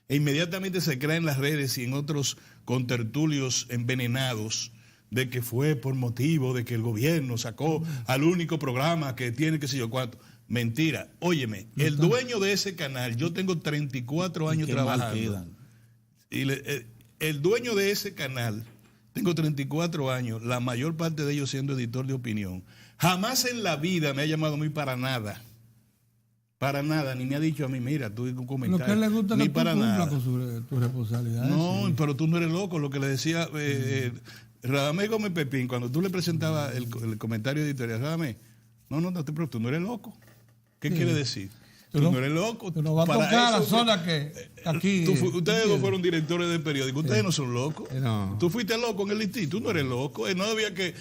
e inmediatamente se crea en las redes y en otros contertulios envenenados de que fue por motivo de que el gobierno sacó al único programa que tiene que sé yo cuánto. Mentira. Óyeme, el dueño de ese canal, yo tengo 34 años trabajando. Y el dueño de ese canal, tengo 34 años, la mayor parte de ellos siendo editor de opinión. Jamás en la vida me ha llamado a mí para nada. Para nada, ni me ha dicho a mí, mira, tú un comentario. Lo que le gusta ni que tú para nada. Con tu responsabilidad. No, sí. Pero tú no eres loco, lo que le decía Radamés Gómez Pepín, cuando tú le presentabas el comentario editorial, Radamés, pero tú no eres loco. ¿Qué quiere decir? Tú no eres loco. Tú no vas a tocar la zona que aquí... Ustedes dos fueron directores de periódico. Ustedes no son locos. No. Tú fuiste loco en el listín. Tú no eres loco. No había que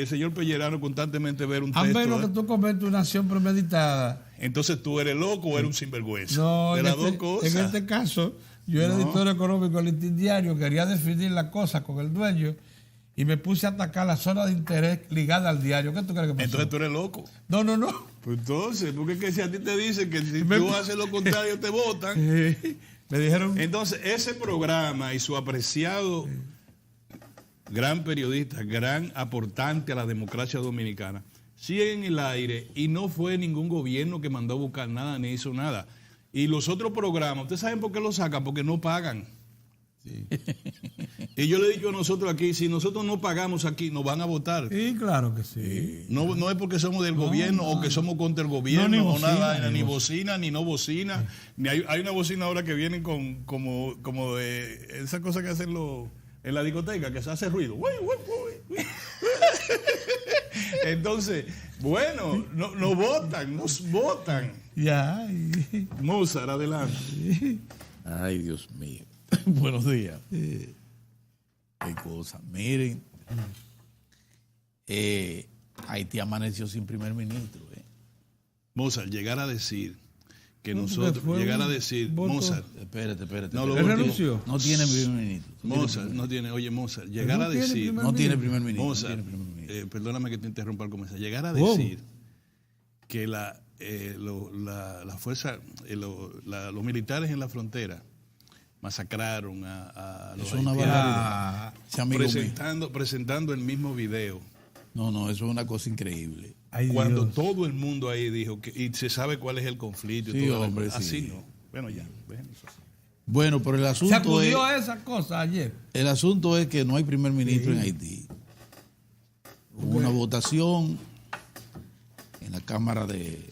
el señor Pellerano constantemente ver un texto. A menos que tú cometas una acción premeditada. Entonces tú eres loco o eres un sinvergüenza. No, de las dos cosas. En este caso, yo era editor económico del Listín Diario, quería definir la cosa con el dueño y me puse a atacar la zona de interés ligada al diario. ¿Qué tú crees que pasó? Entonces tú eres loco. No. Pues entonces, porque es que si a ti te dicen que si tú haces lo contrario te votan. Me dijeron. Entonces, ese programa y su apreciado gran periodista, gran aportante a la democracia dominicana, sigue en el aire y no fue ningún gobierno que mandó a buscar nada ni hizo nada. Y los otros programas, ¿ustedes saben por qué los sacan? Porque no pagan. Sí. Y yo le he dicho a nosotros aquí, si nosotros no pagamos aquí, nos van a votar. Sí, claro que sí. No es porque somos del gobierno o que somos contra el gobierno No, ni o bocina, nada, ni ni bocina, ni no bocina. Ni hay una bocina ahora que viene como de esa cosa que hacen en la discoteca, que se hace ruido. Entonces, bueno, nos votan. Ya. Mozart, adelante. Ay, Dios mío. Buenos días. Qué cosa. Miren, Haití amaneció sin primer ministro. Mozart, llegar a decir que No, nosotros, fue llegar a un decir, voto. Mozart, Espérate. No, lo ¿Él último. renunció? No tiene primer ministro. Mozart, no tiene, oye, Mozart, llegar no a tiene decir, primer No tiene primer ministro. no Mozart, tiene primer ministro. perdóname que te interrumpa al comenzar, llegar a ¿Cómo? decir que la fuerza, los militares en la frontera masacraron a los Eso es una haitianos, barbaridad. Ese amigo mío. presentando el mismo video, No, eso es una cosa increíble. Ay, cuando Dios. todo el mundo ahí dijo que y se sabe cuál es el conflicto. Y Sí, todo hombre, así sí. no. Bueno, ya. Bueno, eso sí. Bueno, pero Se acudió a esa cosa ayer. el asunto es que no hay primer ministro en Haití. Hubo una votación en la Cámara de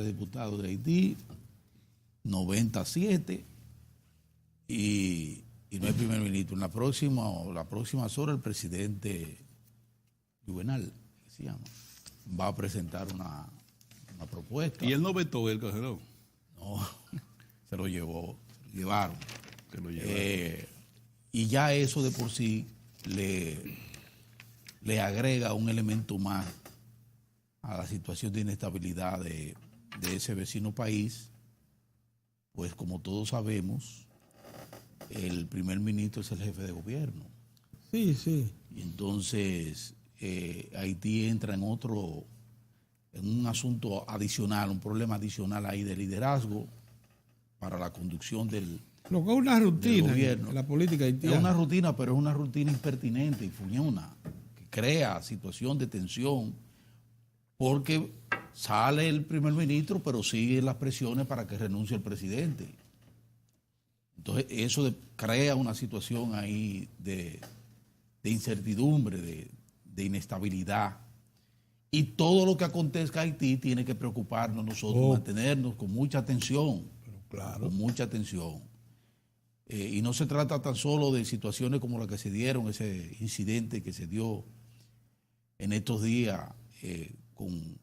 Diputados de Haití, 97, y no hay primer ministro. En las próximas horas el presidente Juvenal, que se llama, va a presentar una propuesta. Y él no vetó el cajero. No, se lo llevaron. Se lo llevaron. Y ya eso de por sí le agrega un elemento más a la situación de inestabilidad de ese vecino país, pues como todos sabemos, el primer ministro es el jefe de gobierno. Sí, sí. Y entonces Haití entra en un asunto adicional, un problema adicional ahí de liderazgo para la conducción del Lo que es una rutina gobierno. en la política Es haitiana. una rutina, pero es una rutina impertinente y fuñona, que crea situación de tensión, porque sale el primer ministro, pero siguen las presiones para que renuncie el presidente. Entonces, eso crea una situación ahí de incertidumbre, de inestabilidad. Y todo lo que acontezca en Haití tiene que preocuparnos nosotros, mantenernos con mucha atención. Claro. Con mucha atención. Y no se trata tan solo de situaciones como la que se dieron, ese incidente que se dio en estos días con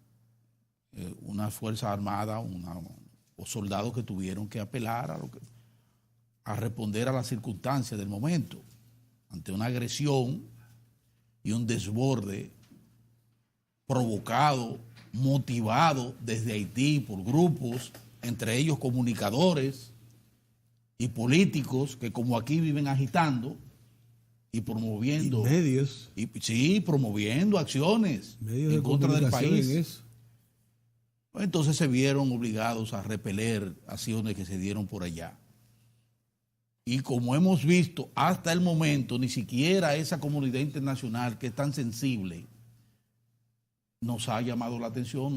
una fuerza armada o soldados que tuvieron que apelar a responder a las circunstancias del momento, ante una agresión y un desborde provocado, motivado desde Haití por grupos, entre ellos comunicadores y políticos que como aquí viven agitando y promoviendo Y medios. sí, promoviendo acciones Medios en de contra del comunicación país. en eso. Entonces se vieron obligados a repeler acciones que se dieron por allá. Y como hemos visto hasta el momento, ni siquiera esa comunidad internacional que es tan sensible nos ha llamado la atención,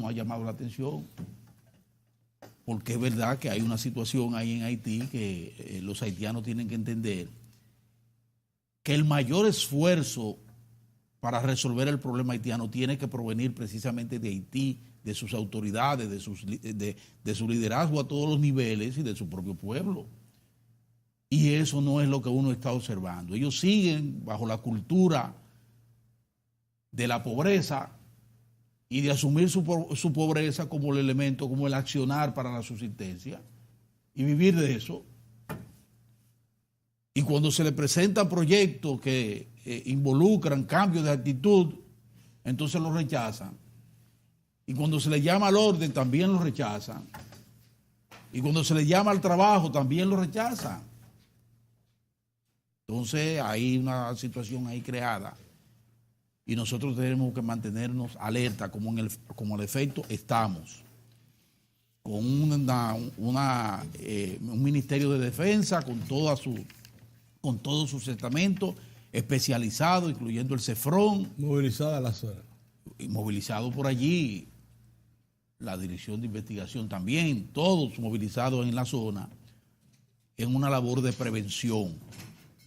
porque es verdad que hay una situación ahí en Haití que los haitianos tienen que entender que el mayor esfuerzo para resolver el problema haitiano tiene que provenir precisamente de Haití, de sus autoridades, de su liderazgo a todos los niveles y de su propio pueblo. Y eso no es lo que uno está observando. Ellos siguen bajo la cultura de la pobreza y de asumir su pobreza como el elemento, como el accionar para la subsistencia y vivir de eso. Y cuando se le presentan proyectos que involucran cambios de actitud, entonces los rechazan. Y cuando se le llama al orden, también lo rechazan. Y cuando se le llama al trabajo, también lo rechazan. Entonces hay una situación ahí creada. Y nosotros tenemos que mantenernos alerta, como al efecto estamos. Con un Ministerio de Defensa, con todo su estamento especializado, incluyendo el CEFRON. Movilizada a la zona. Y movilizado por allí, la Dirección de Investigación también, todos movilizados en la zona, en una labor de prevención.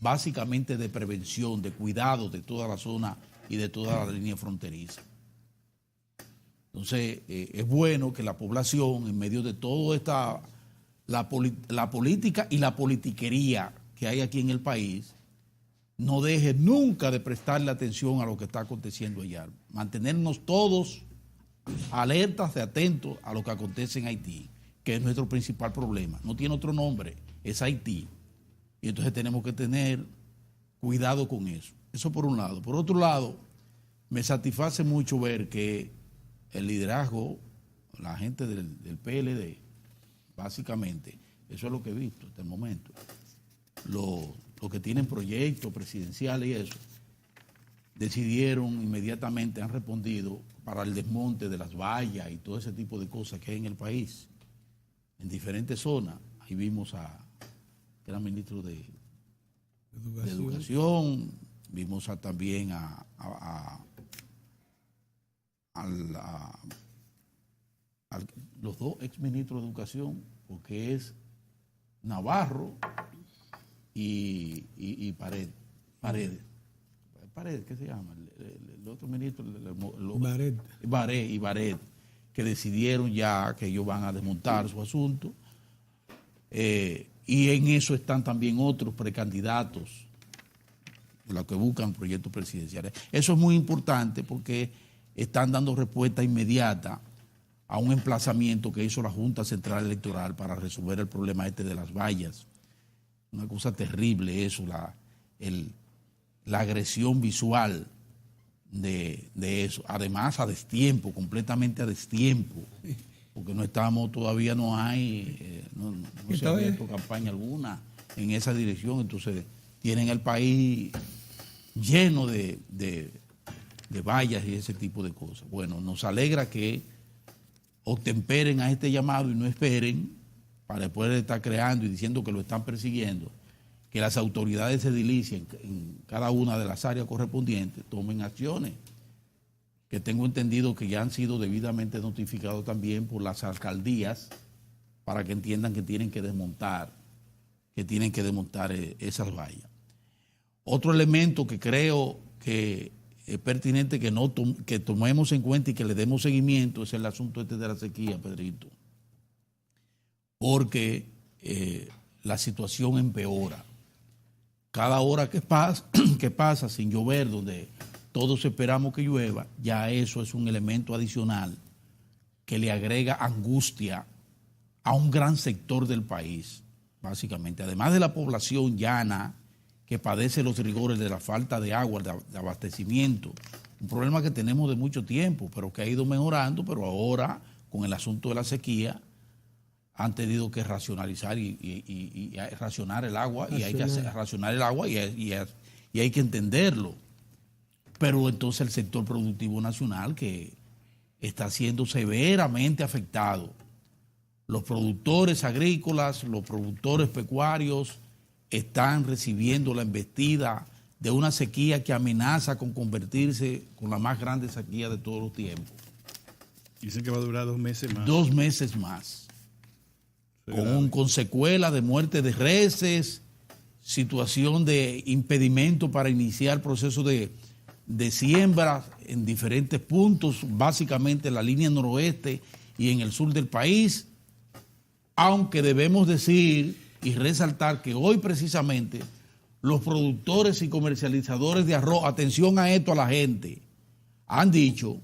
básicamente de prevención, de cuidado de toda la zona y de toda la línea fronteriza. Entonces, es bueno que la población, en medio de toda esta, la política y la politiquería que hay aquí en el país, no deje nunca de prestarle atención a lo que está aconteciendo allá. Mantenernos todos alertas y atentos a lo que acontece en Haití, que es nuestro principal problema. No tiene otro nombre, es Haití. Y entonces tenemos que tener cuidado con eso. Eso por un lado. Por otro lado, me satisface mucho ver que el liderazgo, la gente del PLD, básicamente, eso es lo que he visto hasta el momento. Los que tienen proyectos presidenciales y eso, decidieron inmediatamente, han respondido para el desmonte de las vallas y todo ese tipo de cosas que hay en el país, en diferentes zonas. Ahí vimos que era ministro de Educación, vimos también a los dos exministros de Educación, porque es Navarro y Paredes, ¿qué se llama? El otro ministro, Baret, que decidieron ya que ellos van a desmontar su asunto. Y en eso están también otros precandidatos, los que buscan proyectos presidenciales. Eso es muy importante porque están dando respuesta inmediata a un emplazamiento que hizo la Junta Central Electoral para resolver el problema de las vallas. Una cosa terrible eso, la agresión visual de eso. Además, a destiempo, completamente a destiempo, porque todavía no hay, no se ha abierto campaña alguna en esa dirección. Entonces, tienen el país lleno de vallas y ese tipo de cosas. Bueno, nos alegra que obtemperen a este llamado y no esperen para después de estar creando y diciendo que lo están persiguiendo, que las autoridades edilicias en cada una de las áreas correspondientes tomen acciones, que tengo entendido que ya han sido debidamente notificados también por las alcaldías para que entiendan que tienen que desmontar esas vallas. Otro elemento que creo que es pertinente que tomemos en cuenta y que le demos seguimiento es el asunto de la sequía, Pedrito, porque la situación empeora. Cada hora que pasa sin llover, donde todos esperamos que llueva, ya eso es un elemento adicional que le agrega angustia a un gran sector del país, básicamente. Además de la población llana que padece los rigores de la falta de agua, de abastecimiento, un problema que tenemos de mucho tiempo, pero que ha ido mejorando, pero ahora, con el asunto de la sequía, han tenido que racionalizar y racionar el agua, y hay que racionar el agua y hay que entenderlo. Pero entonces el sector productivo nacional que está siendo severamente afectado. Los productores agrícolas, los productores pecuarios están recibiendo la embestida de una sequía que amenaza con convertirse con la más grande sequía de todos los tiempos. Dicen que va a durar 2 meses más. 2 meses más. Con secuela de muerte de reses, situación de impedimento para iniciar procesos de siembra en diferentes puntos, básicamente en la línea noroeste y en el sur del país, aunque debemos decir y resaltar que hoy precisamente los productores y comercializadores de arroz, atención a esto a la gente, han dicho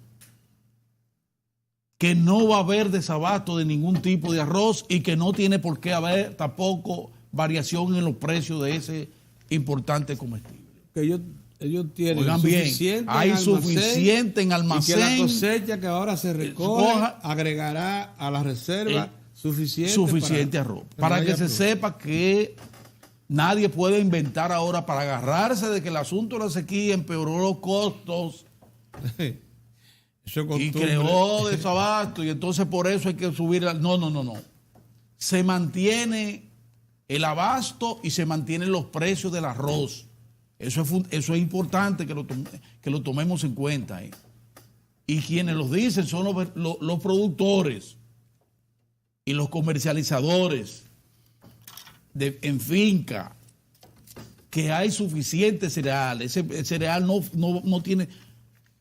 que no va a haber desabasto de ningún tipo de arroz y que no tiene por qué haber tampoco variación en los precios de ese importante comestible. Que ellos tienen suficiente en almacén. Y que la cosecha que ahora se recoge agregará a la reserva suficiente arroz. Para que se sepa que nadie puede inventar ahora para agarrarse de que el asunto de la sequía empeoró los costos y creó desabasto y entonces por eso hay que subir. No. Se mantiene el abasto y se mantienen los precios del arroz. Eso es importante que lo tomemos en cuenta. Y quienes lo dicen son los productores y los comercializadores en finca que hay suficiente cereal. Ese cereal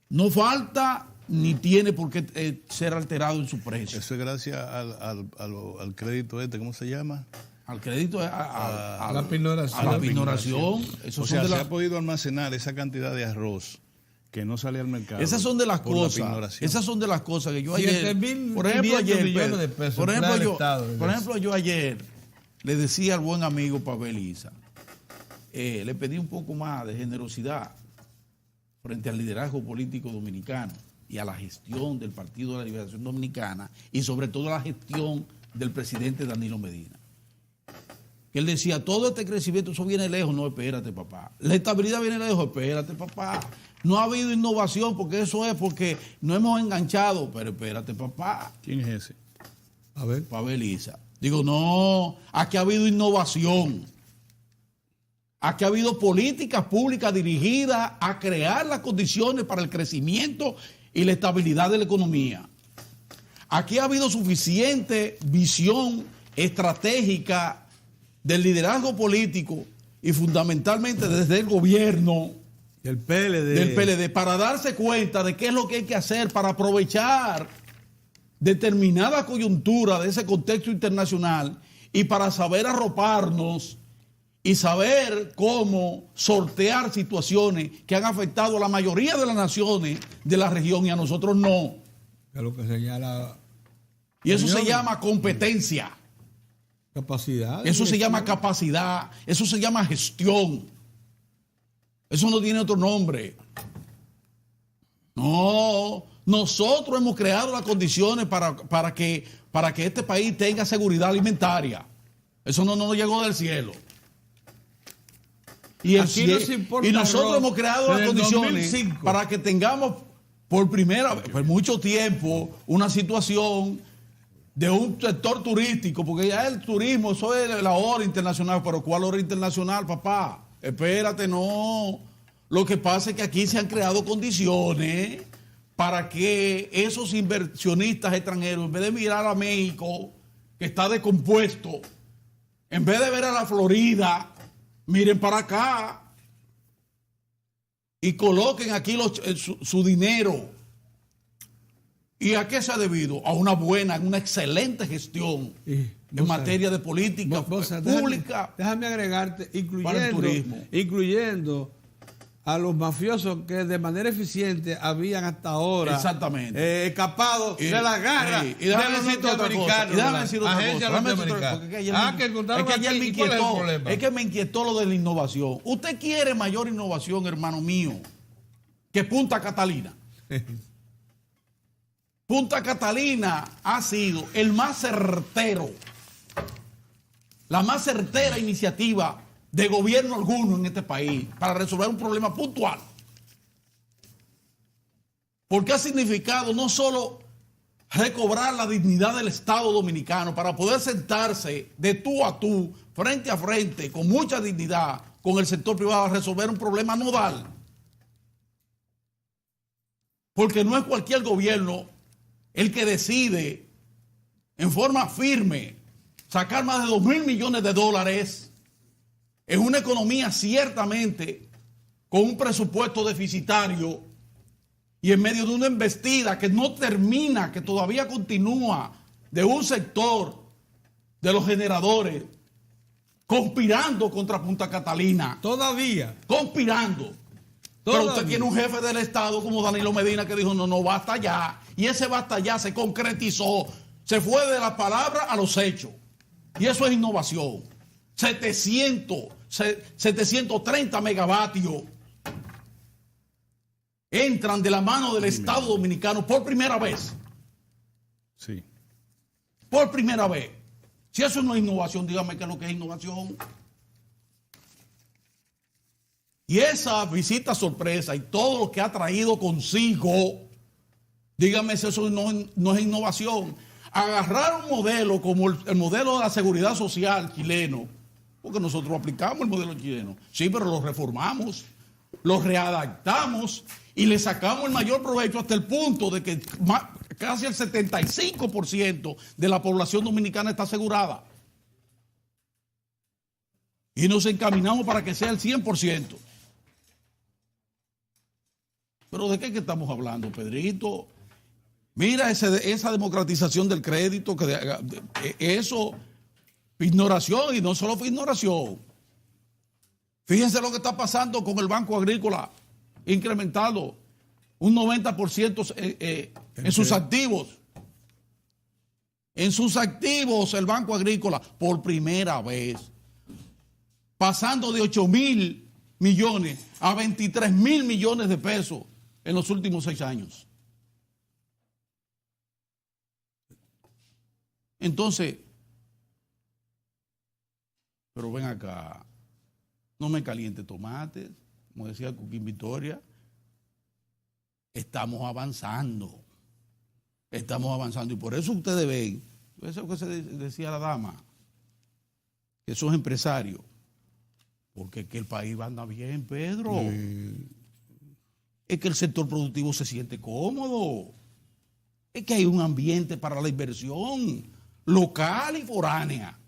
no falta ni tiene por qué ser alterado en su precio. Eso es gracias al crédito ¿cómo se llama? Al crédito, a la pignoración. A la pignoración. O sea, se ha podido almacenar esa cantidad de arroz que no sale al mercado. Esas son de las cosas. Esas son de las cosas que yo ayer. Por ejemplo, yo ayer le decía al buen amigo Pavel Isa, le pedí un poco más de generosidad frente al liderazgo político dominicano y a la gestión del Partido de la Liberación Dominicana y sobre todo a la gestión del presidente Danilo Medina. Que él decía, todo este crecimiento, eso viene lejos. No, espérate, papá. La estabilidad viene lejos, espérate, papá. No ha habido innovación porque eso es porque no hemos enganchado. Pero espérate, papá. ¿Quién es ese? A ver. Pavel Isa. Digo, no, aquí ha habido innovación. Aquí ha habido políticas públicas dirigidas a crear las condiciones para el crecimiento y la estabilidad de la economía. Aquí ha habido suficiente visión estratégica del liderazgo político y fundamentalmente desde el gobierno del PLD para darse cuenta de qué es lo que hay que hacer para aprovechar determinada coyuntura de ese contexto internacional y para saber arroparnos y saber cómo sortear situaciones que han afectado a la mayoría de las naciones de la región y a nosotros no. Es lo que señala. Y eso se llama competencia. Capacidad. Eso se llama capacidad, eso se llama gestión. Eso no tiene otro nombre. No, nosotros hemos creado las condiciones para que este país tenga seguridad alimentaria. Eso no nos llegó del cielo. Y nosotros hemos creado las condiciones 2005. Para que tengamos por primera vez, por mucho tiempo, una situación de un sector turístico, porque ya el turismo, eso es la hora internacional. Pero ¿cuál hora internacional, papá? Espérate, no. Lo que pasa es que aquí se han creado condiciones para que esos inversionistas extranjeros, en vez de mirar a México, que está descompuesto, en vez de ver a la Florida, miren para acá y coloquen aquí su dinero. ¿Y a qué se ha debido? A una excelente gestión en materia de política pública. Déjame agregarte, incluyendo a los mafiosos que de manera eficiente habían hasta ahora escapado de la garra de los norteamericanos. Déjame decir otra cosa. Es que me inquietó lo de la innovación. Usted quiere mayor innovación, hermano mío, que Punta Catalina. Punta Catalina ha sido el más certero, la más certera iniciativa de gobierno alguno en este país para resolver un problema puntual. Porque ha significado no solo recobrar la dignidad del Estado dominicano para poder sentarse de tú a tú, frente a frente, con mucha dignidad, con el sector privado a resolver un problema nodal. Porque no es cualquier gobierno el que decide en forma firme sacar más de $2,000 millones en una economía ciertamente con un presupuesto deficitario y en medio de una embestida que no termina, que todavía continúa, de un sector de los generadores conspirando contra Punta Catalina. Todavía. Conspirando. Pero usted tiene un jefe del Estado como Danilo Medina que dijo, no, basta ya. Y ese basta ya se concretizó. Se fue de la palabra a los hechos. Y eso es innovación. 730 megavatios entran de la mano del Estado dominicano por primera vez. Sí. Por primera vez. Si eso no es innovación, dígame qué es lo que es innovación. Y esa visita sorpresa y todo lo que ha traído consigo, dígame si eso no es innovación. Agarrar un modelo como el modelo de la seguridad social chileno, porque nosotros aplicamos el modelo chileno, sí, pero lo reformamos, lo readaptamos y le sacamos el mayor provecho hasta el punto de que casi el 75% de la población dominicana está asegurada. Y nos encaminamos para que sea el 100%. Pero ¿de qué que estamos hablando, Pedrito? Mira esa democratización del crédito, eso, ignoración, y no solo fue ignoración. Fíjense lo que está pasando con el Banco Agrícola, incrementado un 90% en sus activos. En sus activos el Banco Agrícola, por primera vez, pasando de 8.000 millones a 23.000 millones de pesos en los últimos 6 años. Entonces, pero ven acá, no me caliente tomates, como decía Cuquín Victoria, estamos avanzando y por eso ustedes ven, eso que se decía la dama, que esos empresarios, porque es que el país anda bien, Pedro, es que el sector productivo se siente cómodo, es que hay un ambiente para la inversión local y foránea.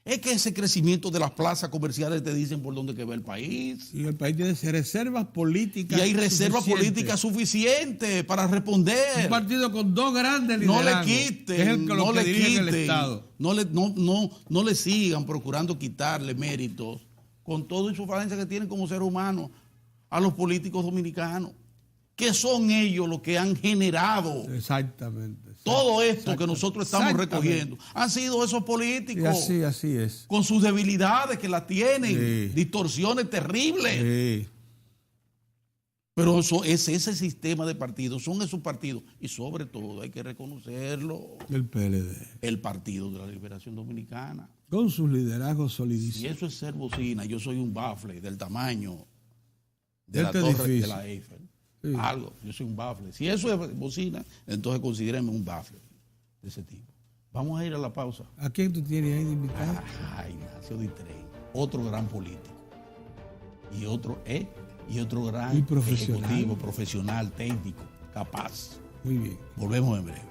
Es que ese crecimiento de las plazas comerciales te dicen por dónde que va el país. Y el país tiene reservas políticas. Y hay reservas políticas suficientes para responder. Un partido con 2 grandes liderazgos. No le quiten, el Estado. No le sigan procurando quitarle méritos con todo y su falencia que tienen como ser humano a los políticos dominicanos. Que son ellos los que han generado todo esto que nosotros estamos recogiendo. Han sido esos políticos. Y así es. Con sus debilidades que las tienen, distorsiones terribles. Pero es ese sistema de partidos, son esos partidos. Y sobre todo hay que reconocerlo. El PLD. El Partido de la Liberación Dominicana. Con sus liderazgos solidísimos. Y eso es ser bocina. Yo soy un bafle del tamaño de la torre de la Eiffel. Sí. Algo, yo soy un bafle. Si eso es bocina, entonces considérenme un bafle de ese tipo. Vamos a ir a la pausa. ¿A quién tú tienes ahí de invitado? Ignacio Ditrey, otro gran político. Y otro gran ejecutivo, profesional, técnico, capaz. Muy bien. Volvemos en breve.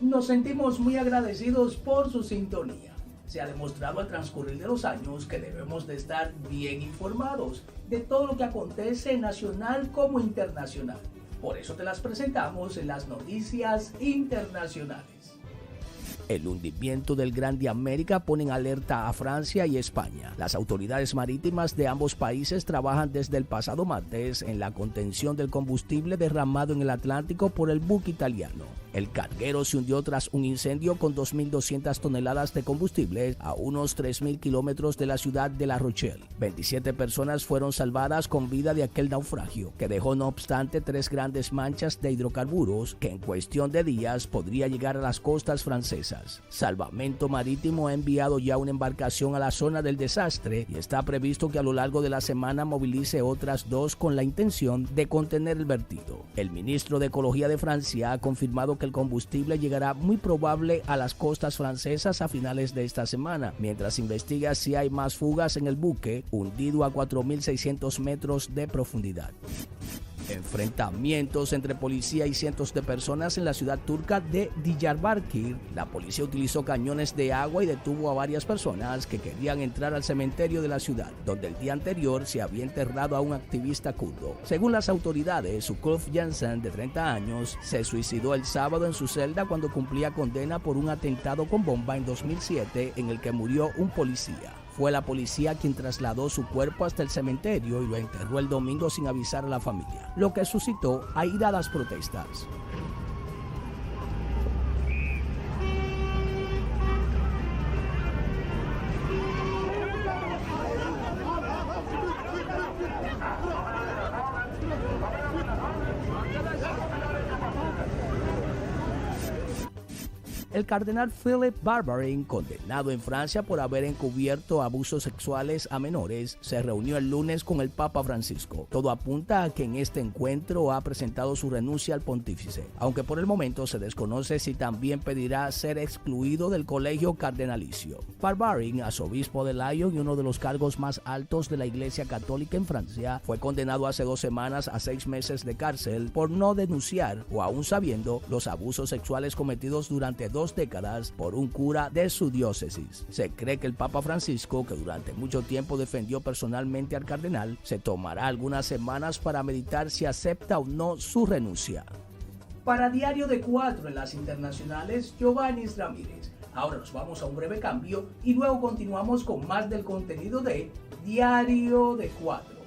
Nos sentimos muy agradecidos por su sintonía. Se ha demostrado al transcurrir de los años que debemos de estar bien informados de todo lo que acontece nacional como internacional. Por eso te las presentamos en las noticias internacionales. El hundimiento del Grande América pone en alerta a Francia y España. Las autoridades marítimas de ambos países trabajan desde el pasado martes en la contención del combustible derramado en el Atlántico por el buque italiano. El carguero se hundió tras un incendio con 2.200 toneladas de combustible a unos 3.000 kilómetros de la ciudad de La Rochelle. 27 personas fueron salvadas con vida de aquel naufragio, que dejó no obstante 3 grandes manchas de hidrocarburos que en cuestión de días podría llegar a las costas francesas. Salvamento Marítimo ha enviado ya una embarcación a la zona del desastre y está previsto que a lo largo de la semana movilice otras 2 con la intención de contener el vertido. El ministro de Ecología de Francia ha confirmado que el combustible llegará muy probable a las costas francesas a finales de esta semana, mientras investiga si hay más fugas en el buque, hundido a 4.600 metros de profundidad. Enfrentamientos entre policía y cientos de personas en la ciudad turca de Diyarbakir. La policía utilizó cañones de agua y detuvo a varias personas que querían entrar al cementerio de la ciudad, donde el día anterior se había enterrado a un activista kurdo. Según las autoridades, Sukov Jansen, de 30 años, se suicidó el sábado en su celda cuando cumplía condena por un atentado con bomba en 2007 en el que murió un policía. Fue la policía quien trasladó su cuerpo hasta el cementerio y lo enterró el domingo sin avisar a la familia, lo que suscitó airadas protestas. El cardenal Philip Barbarin, condenado en Francia por haber encubierto abusos sexuales a menores, se reunió el lunes con el Papa Francisco. Todo apunta a que en este encuentro ha presentado su renuncia al pontífice, aunque por el momento se desconoce si también pedirá ser excluido del colegio cardenalicio. Barbarin, arzobispo de Lyon y uno de los cargos más altos de la Iglesia Católica en Francia, fue condenado hace 2 semanas a 6 meses de cárcel por no denunciar, o aún sabiendo, los abusos sexuales cometidos durante 2 décadas por un cura de su diócesis. Se cree que el Papa Francisco, que durante mucho tiempo defendió personalmente al cardenal, se tomará algunas semanas para meditar si acepta o no su renuncia. Para Diario de 4 en las internacionales, Giovanni Ramírez. Ahora nos vamos a un breve cambio y luego continuamos con más del contenido de Diario de 4.